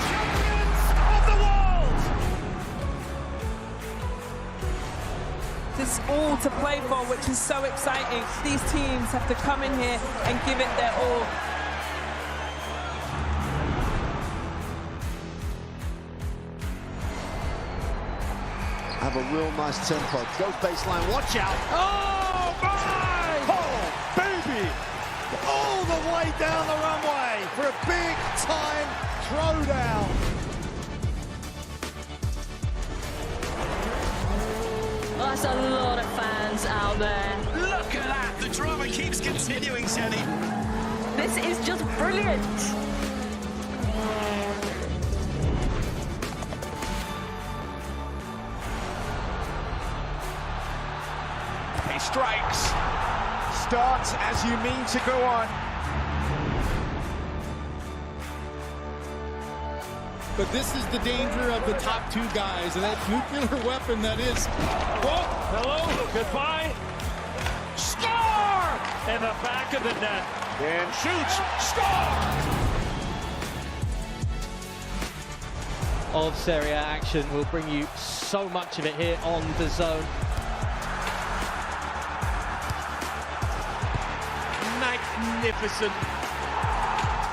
Champions of the world. There's all to play for, which is so exciting. These teams have to come in here and give it their all. Have a real nice tempo. Goes baseline. Watch out. Oh, my! Oh, baby! All the way down the runway for a big-time throwdown. That's a lot of fans out there. Look at that. The drama keeps continuing, Jenny. This is just brilliant. He strikes. Starts as you mean to go on. But this is the danger of the top two guys and that nuclear weapon that is. Whoa, hello, goodbye. Score! In the back of the net. And shoots. Score! Of Serie A action. We'll bring you so much of it here on DAZN. Magnificent.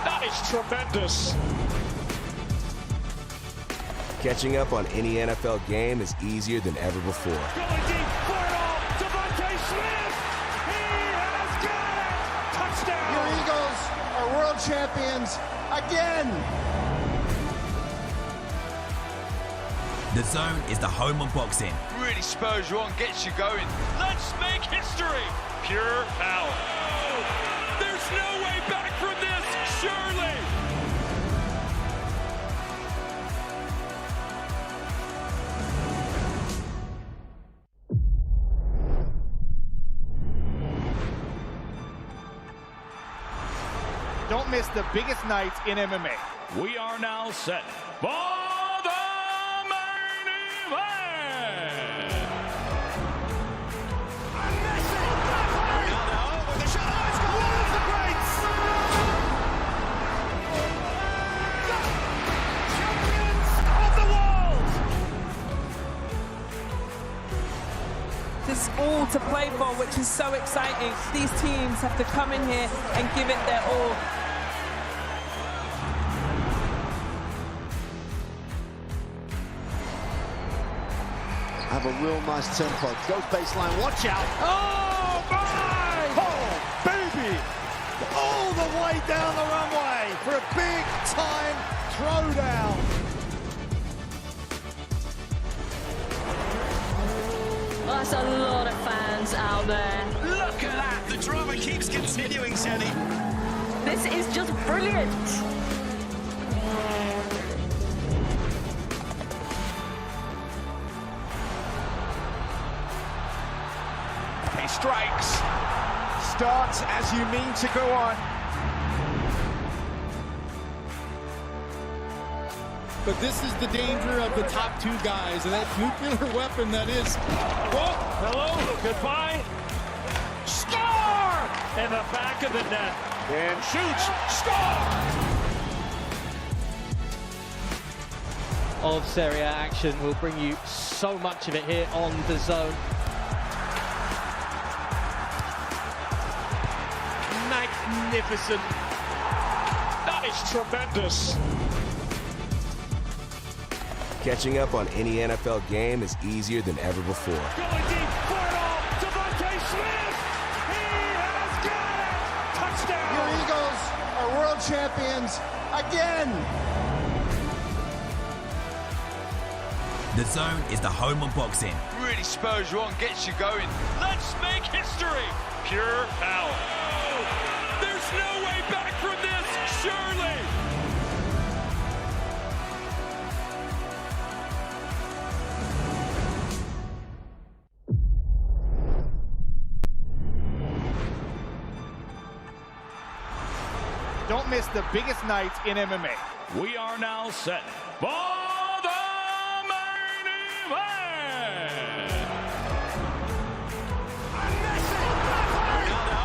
That is tremendous. Catching up on any NFL game is easier than ever before. Going deep for it all. Devontae Smith. He has got it. Touchdown. Your Eagles are world champions again. DAZN is the home of boxing. Really spurs you on, gets you going. Let's make history. Pure power. Oh, there's no way back from this, surely. Don't miss the biggest nights in MMA. We are now set for the main event. Ronaldo with the shot. Oh, it's gone. One of the greats. Champions of the world. There's all to play for, which is so exciting. These teams have to come in here and give it their all. Have a real nice tempo. Goes baseline. Watch out. Oh, my! Oh, baby! All the way down the runway for a big-time throwdown. That's a lot of fans out there. Look at that. The drama keeps continuing, Jenny. This is just brilliant. He strikes. Starts as you mean to go on. But this is the danger of the top two guys and that nuclear weapon that is. Whoa, hello, goodbye. Score! In the back of the net. And shoots. Score! Of Serie A action. We'll bring you so much of it here on DAZN. Magnificent. That is tremendous. Catching up on any NFL game is easier than ever before. Going deep for it all. Devontae Smith. He has got it. Touchdown. Your Eagles are world champions again. DAZN is the home of boxing. Really spurs you on, gets you going. Let's make history. Pure power. Oh, there's no way back from this, surely. Don't miss the biggest nights in MMA. We are now set. Ball!